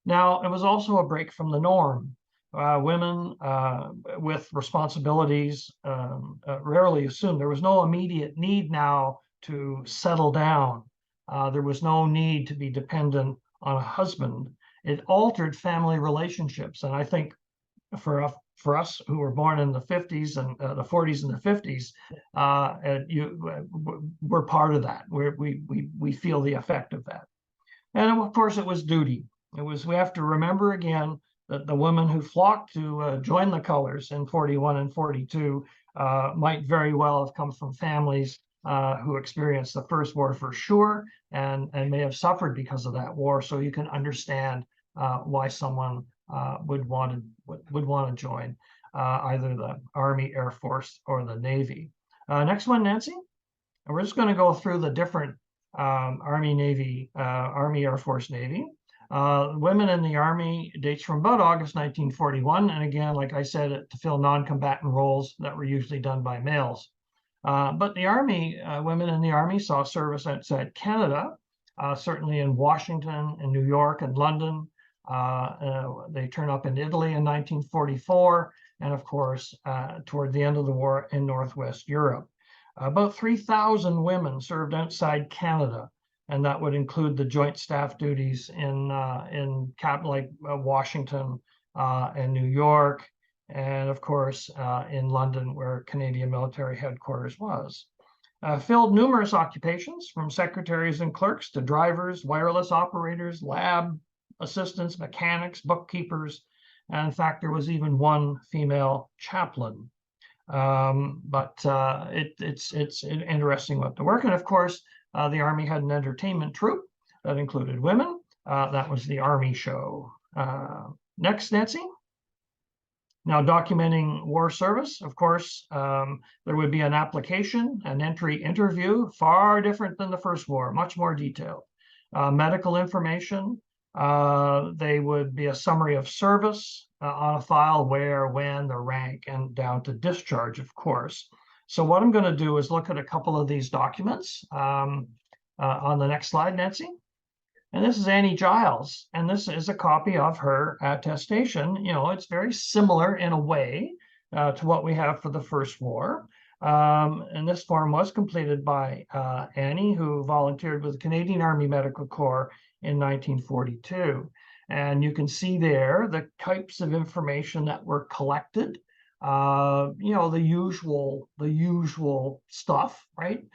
Now, it was also a break from the norm. Women with responsibilities rarely assumed. There was no immediate need now to settle down. There was no need to be dependent on a husband. It altered family relationships. And I think for us who were born in the 50s and the 40s and the 50s, we're part of that. We feel the effect of that. And of course, it was duty. We have to remember again that the women who flocked to join the colors in 41 and 42 might very well have come from families who experienced the First War for sure, and may have suffered because of that war. So you can understand why someone would want to join either the Army, Air Force, or the Navy. Next one, Nancy. And we're just going to go through the different Army, Navy, Army, Air Force, Navy. Women in the Army dates from about August 1941. And again, like I said, to fill non-combatant roles that were usually done by males. But the Army, women in the Army saw service outside Canada, certainly in Washington and New York and London. They turn up in Italy in 1944, and of course, toward the end of the war in Northwest Europe. About 3,000 women served outside Canada, and that would include the joint staff duties in Washington and New York, and of course in London, where Canadian military headquarters was. Filled numerous occupations, from secretaries and clerks to drivers, wireless operators, lab assistants, mechanics, bookkeepers, and in fact, there was even one female chaplain. It's interesting what to work. And of course, the Army had an entertainment troupe that included women. That was the Army Show. Next, Nancy. Now, documenting war service, of course, there would be an application, an entry interview, far different than the First War, much more detailed. Medical information, they would be a summary of service on a file, where, when, the rank, and down to discharge, of course. So what I'm going to do is look at a couple of these documents on the next slide, Nancy. And this is Annie Giles, and this is a copy of her attestation. It's very similar in a way to what we have for the First War. And this form was completed by Annie, who volunteered with the Canadian Army Medical Corps in 1942. And you can see there the types of information that were collected, the usual stuff, right?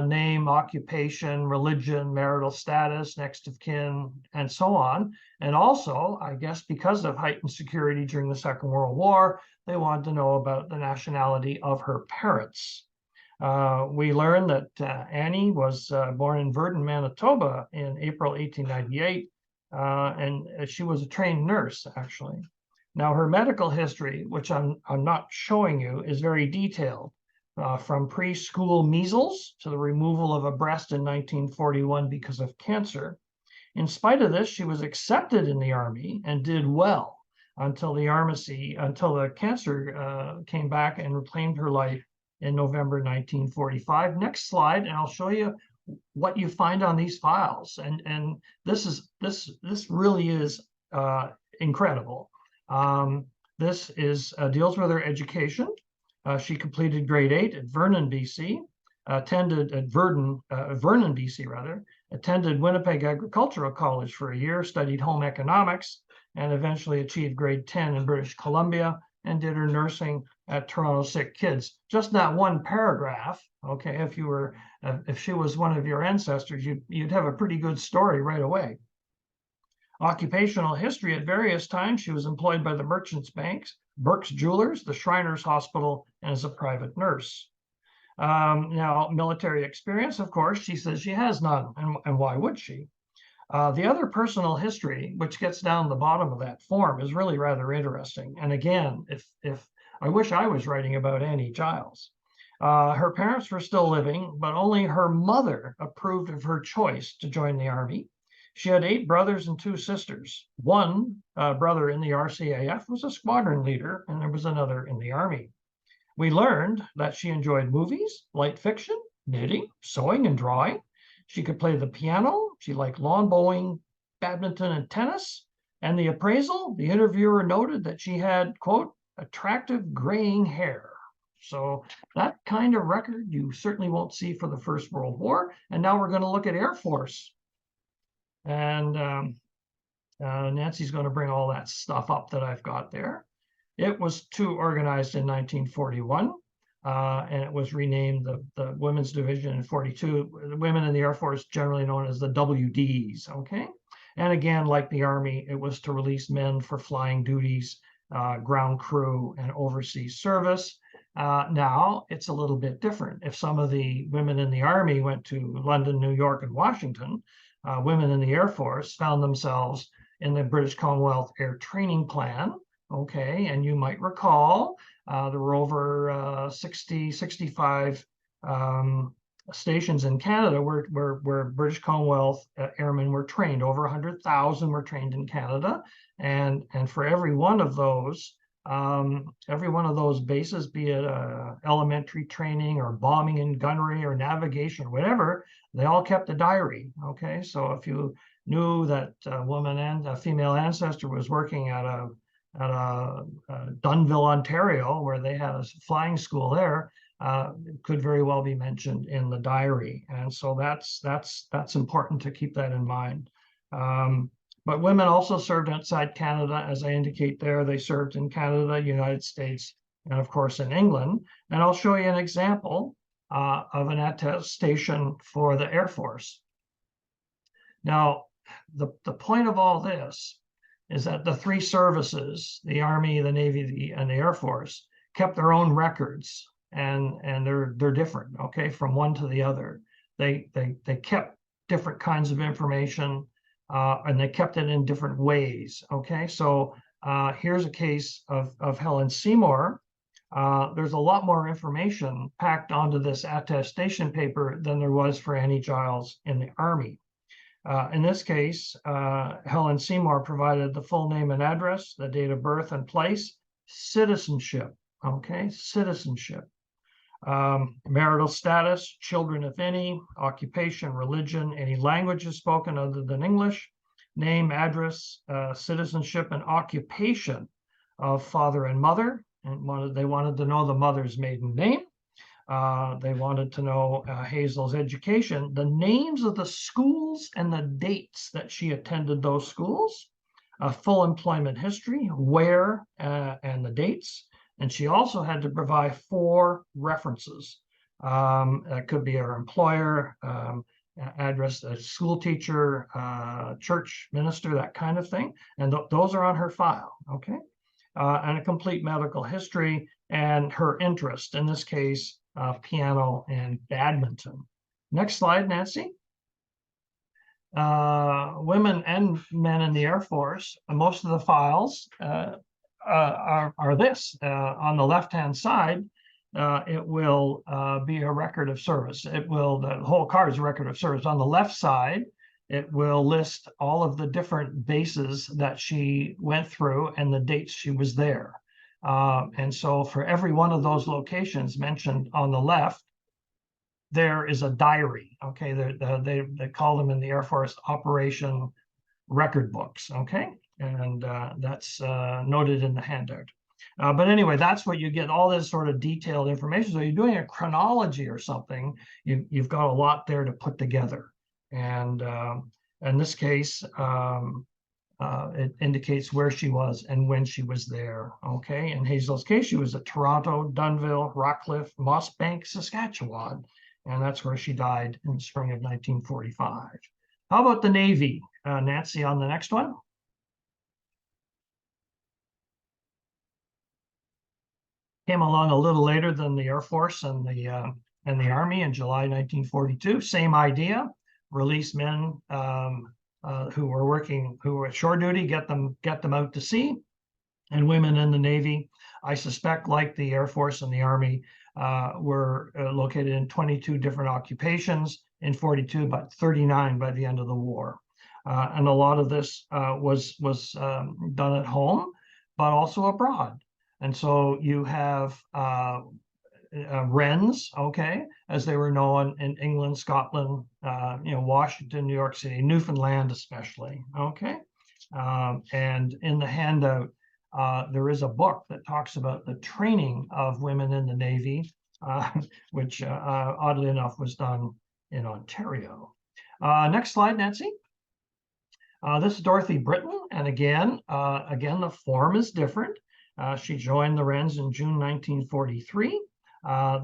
Name, occupation, religion, marital status, next of kin, and so on. And also, I guess because of heightened security during the Second World War, they wanted to know about the nationality of her parents. We learned that Annie was born in Verdun, Manitoba in April 1898, and she was a trained nurse, actually. Now, her medical history, which I'm not showing you, is very detailed, from preschool measles to the removal of a breast in 1941 because of cancer. In spite of this, she was accepted in the Army and did well until the cancer came back and reclaimed her life in November 1945. Next slide, and I'll show you what you find on these files. And this really is incredible. This deals with her education. She completed grade 8 at Vernon, BC, attended Winnipeg Agricultural College for a year, studied home economics, and eventually achieved grade 10 in British Columbia and did her nursing at Toronto Sick Kids. Just that one paragraph, okay, if she was one of your ancestors, you'd have a pretty good story right away. Occupational history: at various times, she was employed by the Merchants Banks, Burke's Jewelers, the Shriners Hospital, and as a private nurse. Now, military experience, of course, she says she has none, and why would she? The other personal history, which gets down the bottom of that form, is really rather interesting. And again, if I wish I was writing about Annie Giles. Her parents were still living, but only her mother approved of her choice to join the Army. She had 8 brothers and 2 sisters. One brother in the RCAF was a squadron leader, and there was another in the Army. We learned that she enjoyed movies, light fiction, knitting, sewing, and drawing. She could play the piano. She liked lawn bowling, badminton, and tennis. And the appraisal, the interviewer noted that she had, quote, attractive graying hair. So that kind of record you certainly won't see for the First World War. And now we're going to look at Air Force. And Nancy's going to bring all that stuff up that I've got there. It was organized in 1941, and it was renamed the Women's Division in 42. The women in the Air Force, generally known as the WDs, okay? And again, like the Army, it was to release men for flying duties, ground crew, and overseas service. Now, it's a little bit different. If some of the women in the Army went to London, New York, and Washington, women in the Air Force found themselves in the British Commonwealth Air Training Plan. Okay, and you might recall there were over 65 stations in Canada where British Commonwealth airmen were trained. Over 100,000 were trained in Canada, and for every one of those bases, be it elementary training or bombing and gunnery or navigation or whatever, they all kept a diary. Okay, so if you knew that a woman and a female ancestor was working at Dunnville, Ontario, where they had a flying school there, could very well be mentioned in the diary. And so that's important to keep that in mind. But women also served outside Canada, as I indicate there. They served in Canada, United States, and of course in England. And I'll show you an example of an attestation for the Air Force. Now, the point of all this is that the 3 services, the Army, the Navy, and the Air Force, kept their own records, and they're different, okay, from one to the other. They kept different kinds of information, and they kept it in different ways, okay? So here's a case of Helen Seymour. There's a lot more information packed onto this attestation paper than there was for Annie Giles in the Army. In this case, Helen Seymour provided the full name and address, the date of birth and place, citizenship, okay, citizenship, marital status, children if any, occupation, religion, any languages spoken other than English, name, address, citizenship, and occupation of father and mother. And they wanted to know the mother's maiden name. They wanted to know Hazel's education, the names of the schools and the dates that she attended those schools, full employment history, where and the dates. And she also had to provide 4 references. That could be her employer, address, a school teacher, church minister, that kind of thing. And those are on her file, okay? And a complete medical history and her interest, in this case, piano and badminton. Next slide, Nancy. Women and men in the Air Force, most of the files are this. On the left-hand side, it will be a record of service. The whole card is a record of service. On the left side, it will list all of the different bases that she went through and the dates she was there. And so for every one of those locations mentioned on the left, there is a diary, okay? They call them in the Air Force operation record books, okay? And that's noted in the handout. But anyway, that's what you get, all this sort of detailed information. So you're doing a chronology or something, you've got a lot there to put together. And in this case, it indicates where she was and when she was there. Okay, in Hazel's case, she was at Toronto, Dunnville, Rockcliffe, Mossbank, Saskatchewan, and that's where she died in the spring of 1945. How about the Navy? Nancy, on the next one. Came along a little later than the Air Force and the Army in July 1942. Same idea: release men who were at shore duty, get them out to sea, and women in the Navy, I suspect, like the Air Force and the Army, were located in 22 different occupations in 42, but 39 by the end of the war. And a lot of this was done at home, but also abroad. And so you have Wrens, okay, as they were known in England, Scotland, Washington, New York City, Newfoundland especially, okay? And in the handout, there is a book that talks about the training of women in the Navy, which oddly enough was done in Ontario. Next slide, Nancy. This is Dorothy Britton, and again, the form is different. She joined the Wrens in June 1943.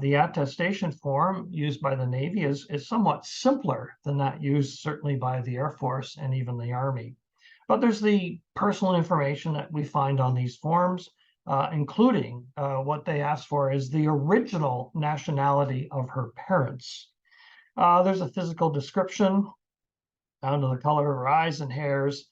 The attestation form used by the Navy is somewhat simpler than that used certainly by the Air Force and even the Army. But there's the personal information that we find on these forms, including what they ask for is the original nationality of her parents. There's a physical description down to the color of her eyes and hairs.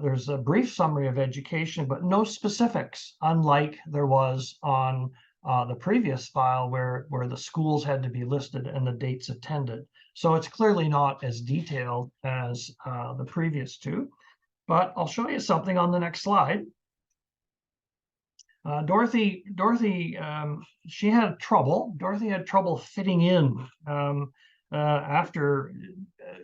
There's a brief summary of education, but no specifics, unlike there was on the previous file where the schools had to be listed and the dates attended. So it's clearly not as detailed as the previous two, but I'll show you something on the next slide. Dorothy, she had trouble. Dorothy had trouble fitting in after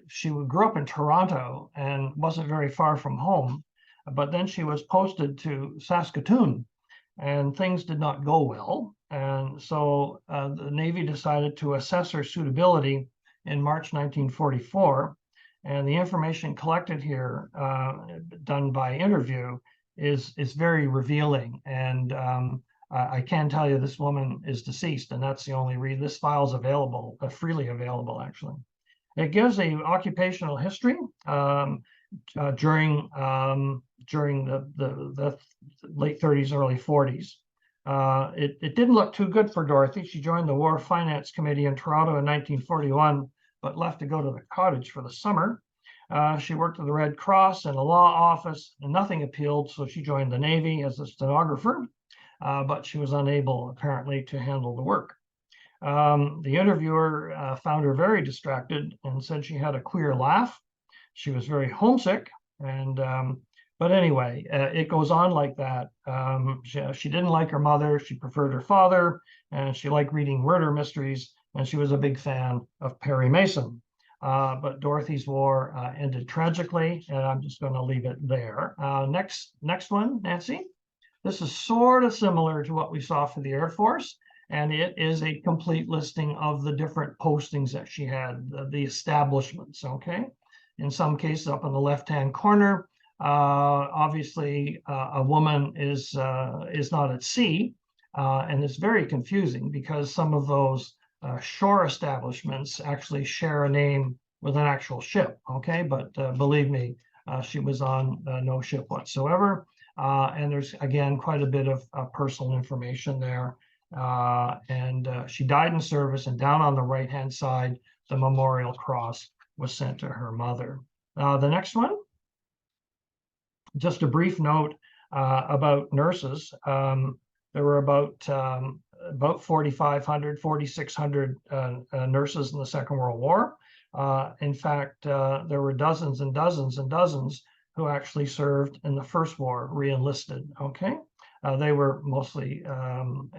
she grew up in Toronto and wasn't very far from home, but then she was posted to Saskatoon, and things did not go well. And so the Navy decided to assess her suitability in March 1944. And the information collected here, done by interview, is very revealing. And I can tell you this woman is deceased, and that's the only reason. This file is available, freely available, actually. It gives a occupational history during the late 30s, early 40s. It didn't look too good for Dorothy. She joined the War Finance Committee in Toronto in 1941, but left to go to the cottage for the summer. She worked at the Red Cross and a law office, and nothing appealed, so she joined the Navy as a stenographer, but she was unable, apparently, to handle the work. The interviewer found her very distracted and said she had a queer laugh. She was very homesick, and but anyway, it goes on like that. She didn't like her mother. She preferred her father, and she liked reading murder mysteries, and she was a big fan of Perry Mason. But Dorothy's war ended tragically, and I'm just going to leave it there. Next one, Nancy. This is sort of similar to what we saw for the Air Force, and it is a complete listing of the different postings that she had, the establishments, okay? In some cases, up in the left-hand corner, obviously a woman is not at sea, and it's very confusing because some of those shore establishments actually share a name with an actual ship, okay? But believe me, she was on no ship whatsoever. And there's, again, quite a bit of personal information there. And she died in service, and down on the right-hand side, the memorial cross was sent to her mother. The next one, just a brief note about nurses. There were about 4,500, 4,600 nurses in the Second World War. In fact, there were dozens and dozens and dozens who actually served in the First War, re-enlisted, okay? They were mostly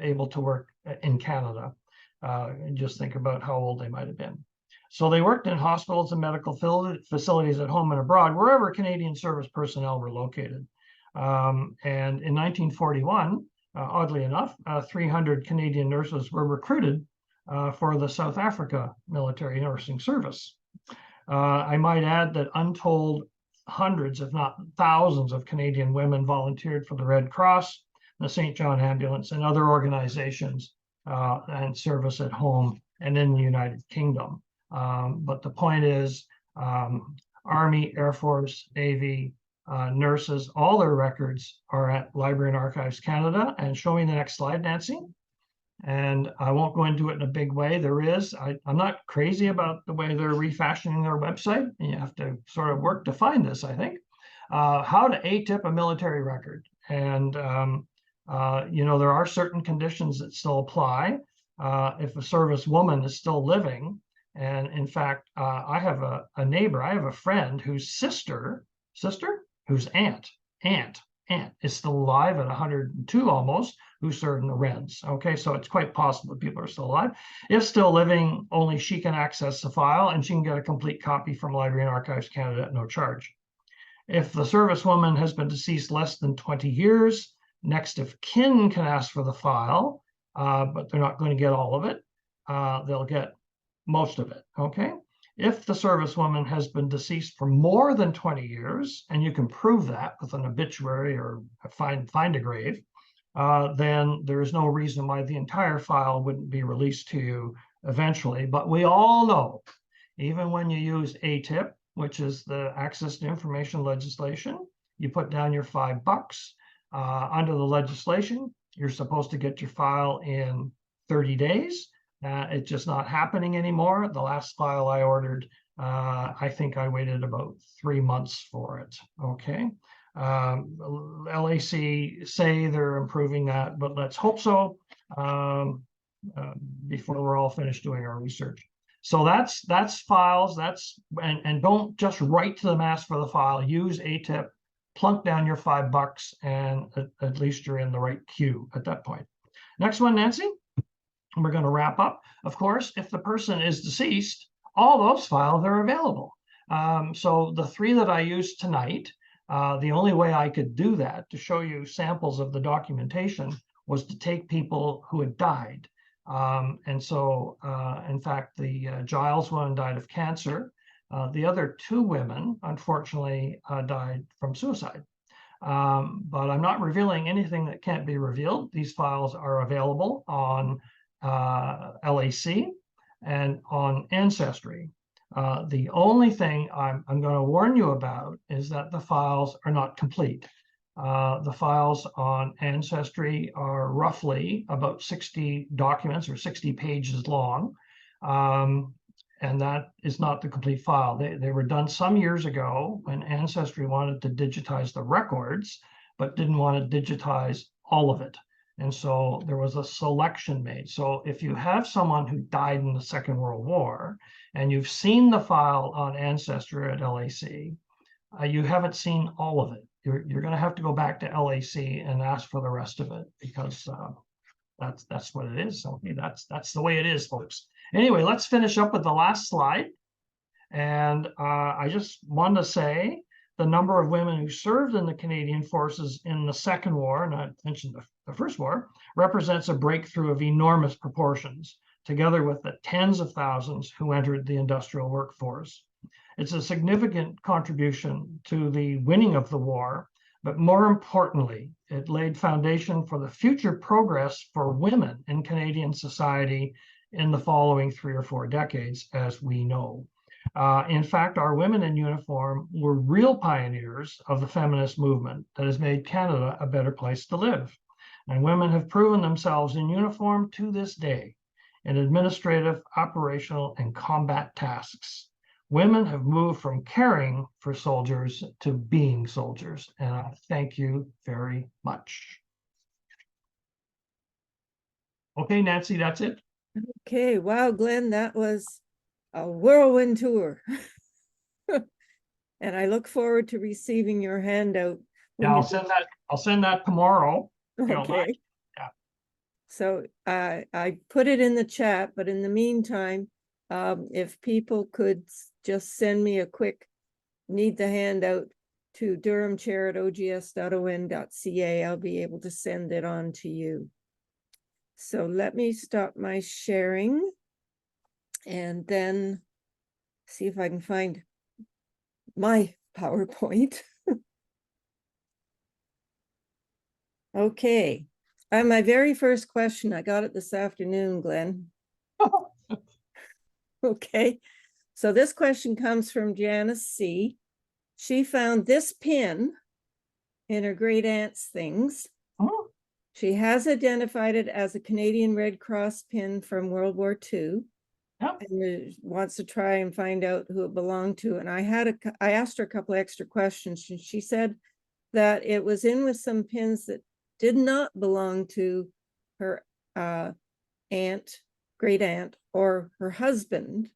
able to work in Canada. And just think about how old they might have been. So they worked in hospitals and medical facilities at home and abroad, wherever Canadian service personnel were located. And in 1941, oddly enough, 300 Canadian nurses were recruited for the South Africa Military Nursing Service. I might add that untold hundreds, if not thousands, of Canadian women volunteered for the Red Cross, the St. John Ambulance, and other organizations and service at home and in the United Kingdom. But the point is, Army, Air Force, Navy, nurses, all their records are at Library and Archives Canada. And show me the next slide, Nancy. And I won't go into it in a big way. I'm not crazy about the way they're refashioning their website. You have to sort of work to find this, I think. How to ATIP a military record. And, there are certain conditions that still apply. If a service woman is still living, and in fact, I have a neighbor, I have a friend whose whose aunt is still alive at 102 almost, who served in the Reds. Okay, so it's quite possible that people are still alive. If still living, only she can access the file, and she can get a complete copy from Library and Archives Canada at no charge. If the servicewoman has been deceased less than 20 years, next of kin can ask for the file, but they're not going to get all of it. They'll get most of it, okay? If the servicewoman has been deceased for more than 20 years, and you can prove that with an obituary or find a grave, then there is no reason why the entire file wouldn't be released to you eventually. But we all know, even when you use ATIP, which is the Access to Information legislation, you put down your $5. Under the legislation, you're supposed to get your file in 30 days. It's just not happening anymore. The last file I ordered, I think I waited about 3 months for it. Okay. LAC say they're improving that, but let's hope so before we're all finished doing our research. So that's files. And don't just write to them, ask for the file. Use ATIP, plunk down your $5, and at least you're in the right queue at that point. Next one, Nancy. We're going to wrap up. Of course, if the person is deceased, all those files are available. So the 3 that I used tonight, the only way I could do that to show you samples of the documentation was to take people who had died. And so, in fact, the Giles one died of cancer. The other 2 women, unfortunately, died from suicide. But I'm not revealing anything that can't be revealed. These files are available on LAC and on Ancestry. The only thing I'm going to warn you about is that the files are not complete. The files on Ancestry are roughly about 60 documents or 60 pages long. And that is not the complete file. They were done some years ago when Ancestry wanted to digitize the records, but didn't want to digitize all of it. And so there was a selection made. So if you have someone who died in the Second World War and you've seen the file on Ancestry at LAC, you haven't seen all of it. You're going to have to go back to LAC and ask for the rest of it, because that's what it is. So that's the way it is, folks. Anyway, let's finish up with the last slide. And I just want to say the number of women who served in the Canadian Forces in the Second War, and I mentioned the First War, represents a breakthrough of enormous proportions, together with the tens of thousands who entered the industrial workforce. It's a significant contribution to the winning of the war, but more importantly, it laid foundation for the future progress for women in Canadian society in the following 3 or 4 decades, as we know. In fact, our women in uniform were real pioneers of the feminist movement that has made Canada a better place to live. And women have proven themselves in uniform to this day in administrative, operational, and combat tasks. Women have moved from caring for soldiers to being soldiers, and I thank you very much. Okay, Nancy, that's it. Okay, wow, Glenn, that was a whirlwind tour. And I look forward to receiving your handout. Yeah, I'll send that tomorrow. Okay. Yeah. So I put it in the chat, but in the meantime, if people could just send me a quick need the handout to durhamchair@ogs.on.ca, I'll be able to send it on to you. So let me stop my sharing and then see if I can find my PowerPoint. Okay, my very first question, I got it this afternoon, Glenn. Okay, so this question comes from Janice C. She found this pin in her great aunt's things. Oh, She has identified it as a Canadian Red Cross pin from World War II. yeah. And wants to try and find out who it belonged to. And I asked her a couple extra questions, and she said that it was in with some pins that did not belong to her aunt, great aunt, or her husband.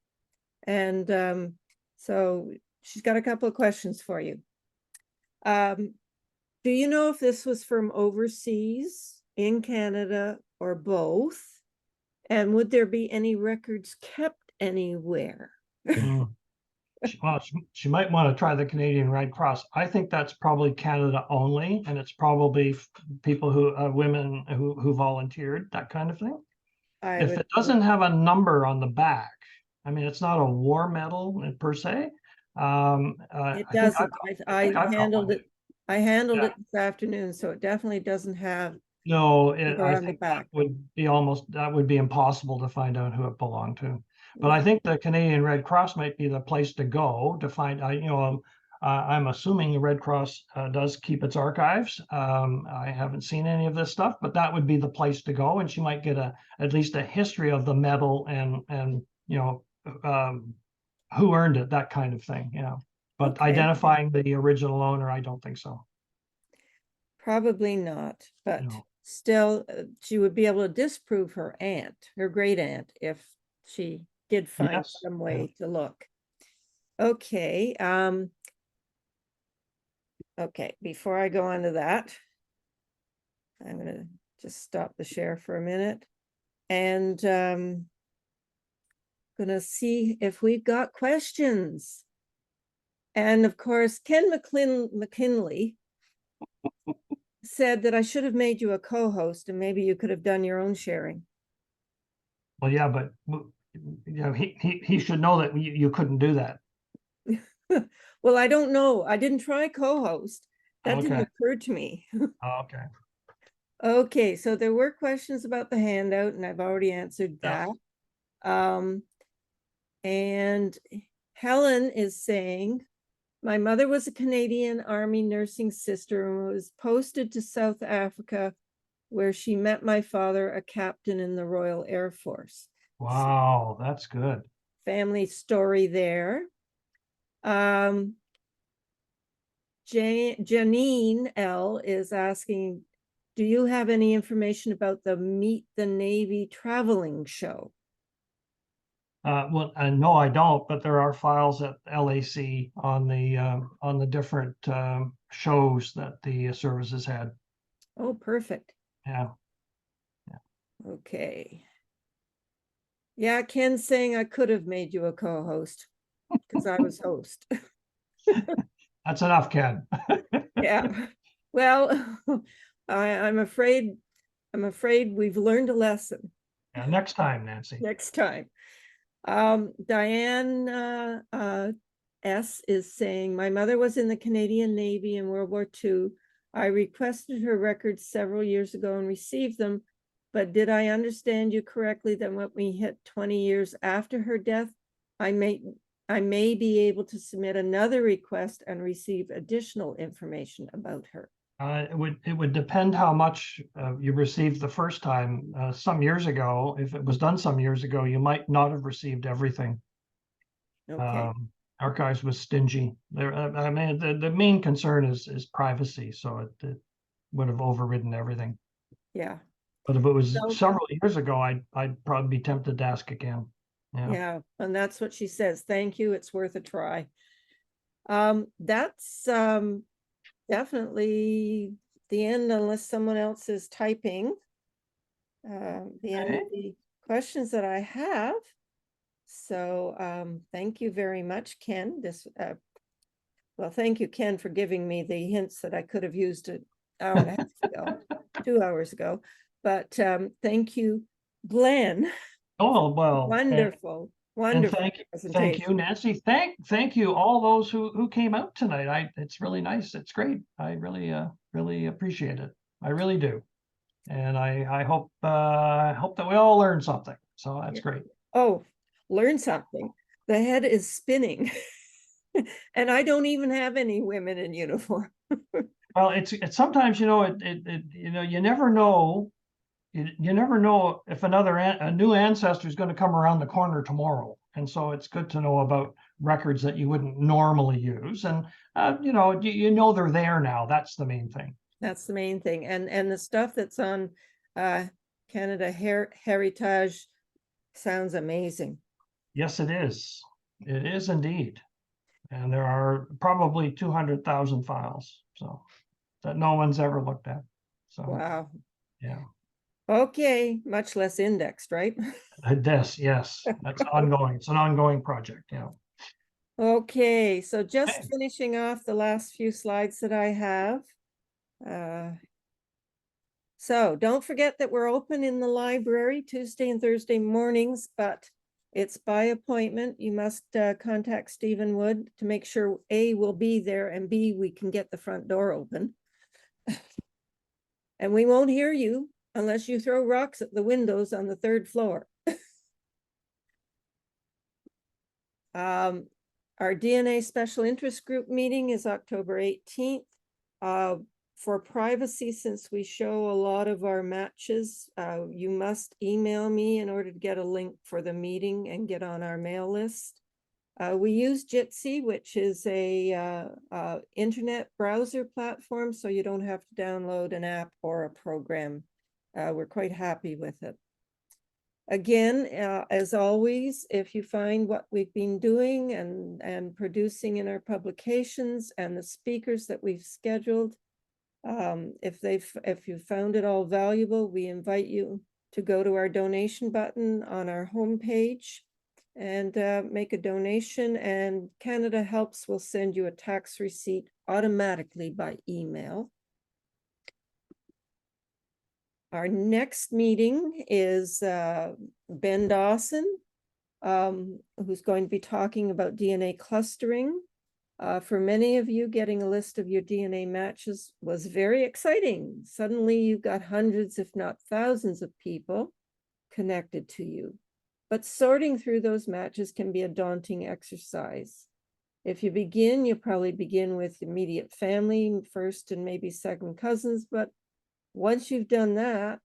And so she's got a couple of questions for you. Do you know if this was from overseas, in Canada, or both? And would there be any records kept anywhere? Mm. Well, she might want to try the Canadian Red Cross. I think that's probably Canada only, and it's probably people who, women who volunteered, that kind of thing. If it doesn't have a number on the back, I mean, it's not a war medal per se. It doesn't. I handled it. I handled Yeah. it this afternoon, so it definitely doesn't have No, number I on the think that back. would be impossible to find out who it belonged to. But I Yeah. think the Canadian Red Cross might be the place to go to find. I'm assuming the Red Cross does keep its archives. I haven't seen any of this stuff, but that would be the place to go, and she might get at least a history of the medal and who earned it, that kind of thing. But Okay. identifying the original owner, I don't think so. Probably not, but No. still, she would be able to disprove her aunt, her great aunt, if she did find Yes. some way to look. Okay. Okay, before I go on to that, I'm gonna just stop the share for a minute and gonna see if we've got questions. And of course, Ken McKinley said that I should have made you a co-host and maybe you could have done your own sharing. Well, yeah, but he should know that you couldn't do that. Well, I don't know. I didn't try co-host. That didn't Okay. occur to me. Okay. Okay, so there were questions about the handout, and I've already answered that. And Helen is saying, my mother was a Canadian Army nursing sister and was posted to South Africa, where she met my father, a captain in the Royal Air Force. Wow, that's good. Family story there. Janine L is asking, do you have any information about the Meet the Navy traveling show? Well, no, I don't, but there are files at LAC on the different shows that the services had. Oh, perfect. Yeah. Okay. Yeah, Ken's saying I could have made you a co-host because I was host. That's enough, Ken. Yeah. Well, I'm afraid we've learned a lesson. Yeah, next time, Nancy. Next time. Diane S is saying, my mother was in the Canadian Navy in World War II. I requested her records several years ago and received them, but did I understand you correctly that when we hit 20 years after her death, I may be able to submit another request and receive additional information about her? It would depend how much you received the first time. Some years ago, if it was done some years ago, you might not have received everything. Okay. Archives was stingy. I mean, the main concern is privacy, so it would have overridden everything. Yeah. But if it was So, several years ago, I'd probably be tempted to ask again. yeah, and that's what she says. Thank you. It's worth a try. That's definitely the end, unless someone else is typing. The end of the questions that I have. So thank you very much, Ken. Well, thank you, Ken, for giving me the hints that I could have used an hour and a half ago, 2 hours ago. But thank you, Glenn. Oh, well. Wonderful. Wonderful thank you, presentation. Nancy. Thank you all those who came out tonight. It's really nice. It's great. I really appreciate it. I really do. And I hope that we all learn something. So that's great. Oh, learn something. The head is spinning. And I don't even have any women in uniform. Well, it's sometimes, you never know. You never know if a new ancestor is going to come around the corner tomorrow. And so it's good to know about records that you wouldn't normally use. And, they're there now. That's the main thing. That's the main thing. And the stuff that's on Canada Heritage sounds amazing. Yes, it is. It is indeed. And there are probably 200,000 files. So that no one's ever looked at. So, Wow. yeah. Okay, much less indexed, right? Yes, that's ongoing. It's an ongoing project. Yeah. Okay, so just Okay. finishing off the last few slides that I have. So don't forget that we're open in the library Tuesday and Thursday mornings, but it's by appointment. You must contact Stephen Wood to make sure A, we'll be there, and B, we can get the front door open. And we won't hear you unless you throw rocks at the windows on the 3rd floor. Our DNA Special Interest Group meeting is October 18th. For privacy, since we show a lot of our matches, you must email me in order to get a link for the meeting and get on our mail list. We use Jitsi, which is a internet browser platform, so you don't have to download an app or a program. We're quite happy with it. Again, as always, if you find what we've been doing and producing in our publications and the speakers that we've scheduled, if you found it all valuable, we invite you to go to our donation button on our homepage and make a donation, and Canada Helps will send you a tax receipt automatically by email. Our next meeting is Ben Dawson, who's going to be talking about DNA clustering. For many of you, getting a list of your DNA matches was very exciting. Suddenly you've got hundreds, if not thousands of people connected to you. But sorting through those matches can be a daunting exercise. If you begin, you'll probably begin with immediate family, first and maybe second cousins, but once you've done that,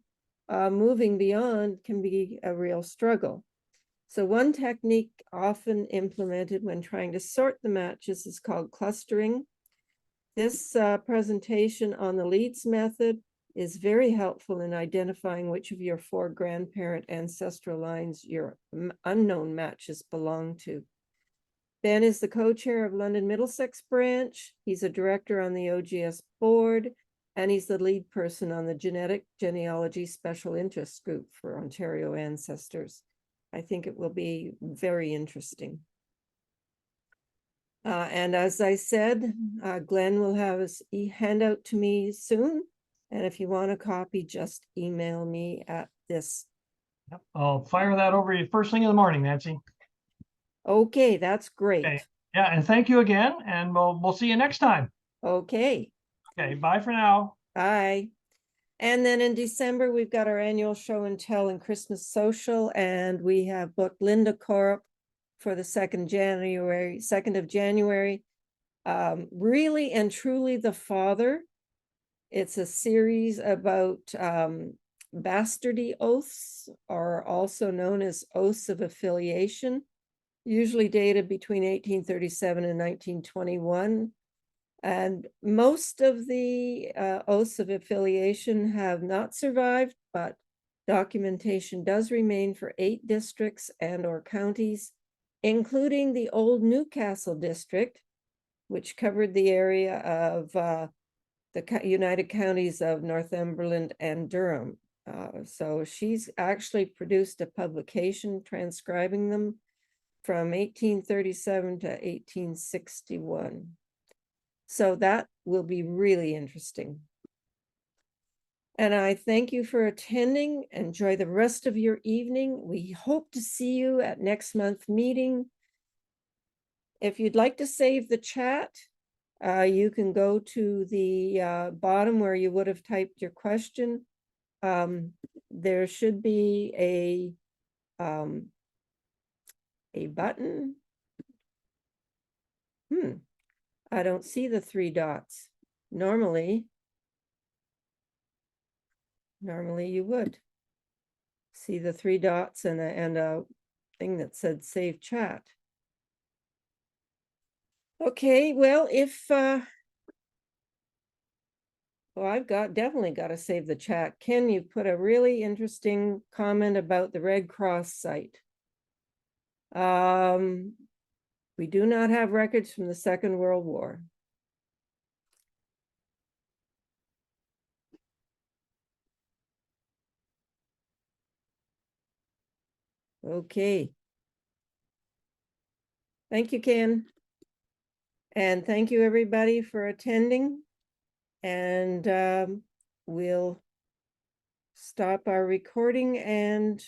moving beyond can be a real struggle. So one technique often implemented when trying to sort the matches is called clustering. This presentation on the Leeds method is very helpful in identifying which of your 4 grandparent ancestral lines your unknown matches belong to. Ben is the co-chair of London Middlesex branch. He's a director on the OGS board, and he's the lead person on the Genetic Genealogy Special Interest Group for Ontario ancestors. I think it will be very interesting. And as I said, Glenn will have his handout to me soon. And if you want a copy, just email me at this. Yep. I'll fire that over you first thing in the morning, Nancy. Okay, that's great. Okay. Yeah, and thank you again, and we'll see you next time. Okay. Okay, bye for now. Bye. And then in December, we've got our annual show and tell and Christmas social, and we have booked Linda Korup for the 2nd of January. Really and Truly the Father. It's a series about bastardy oaths, or also known as oaths of affiliation, usually dated between 1837 and 1921. And most of the oaths of affiliation have not survived, but documentation does remain for 8 districts and or counties, including the old Newcastle district, which covered the area of the United Counties of Northumberland and Durham. So she's actually produced a publication transcribing them from 1837 to 1861. So that will be really interesting. And I thank you for attending. Enjoy the rest of your evening. We hope to see you at next month's meeting. If you'd like to save the chat, you can go to the bottom where you would have typed your question. There should be a button. I don't see the 3 dots. Normally you would see the 3 dots and a thing that said save chat. Okay, well, well, I've definitely got to save the chat. Ken, you put a really interesting comment about the Red Cross site. We do not have records from the Second World War. Okay. Thank you, Ken. And thank you, everybody, for attending. And we'll stop our recording and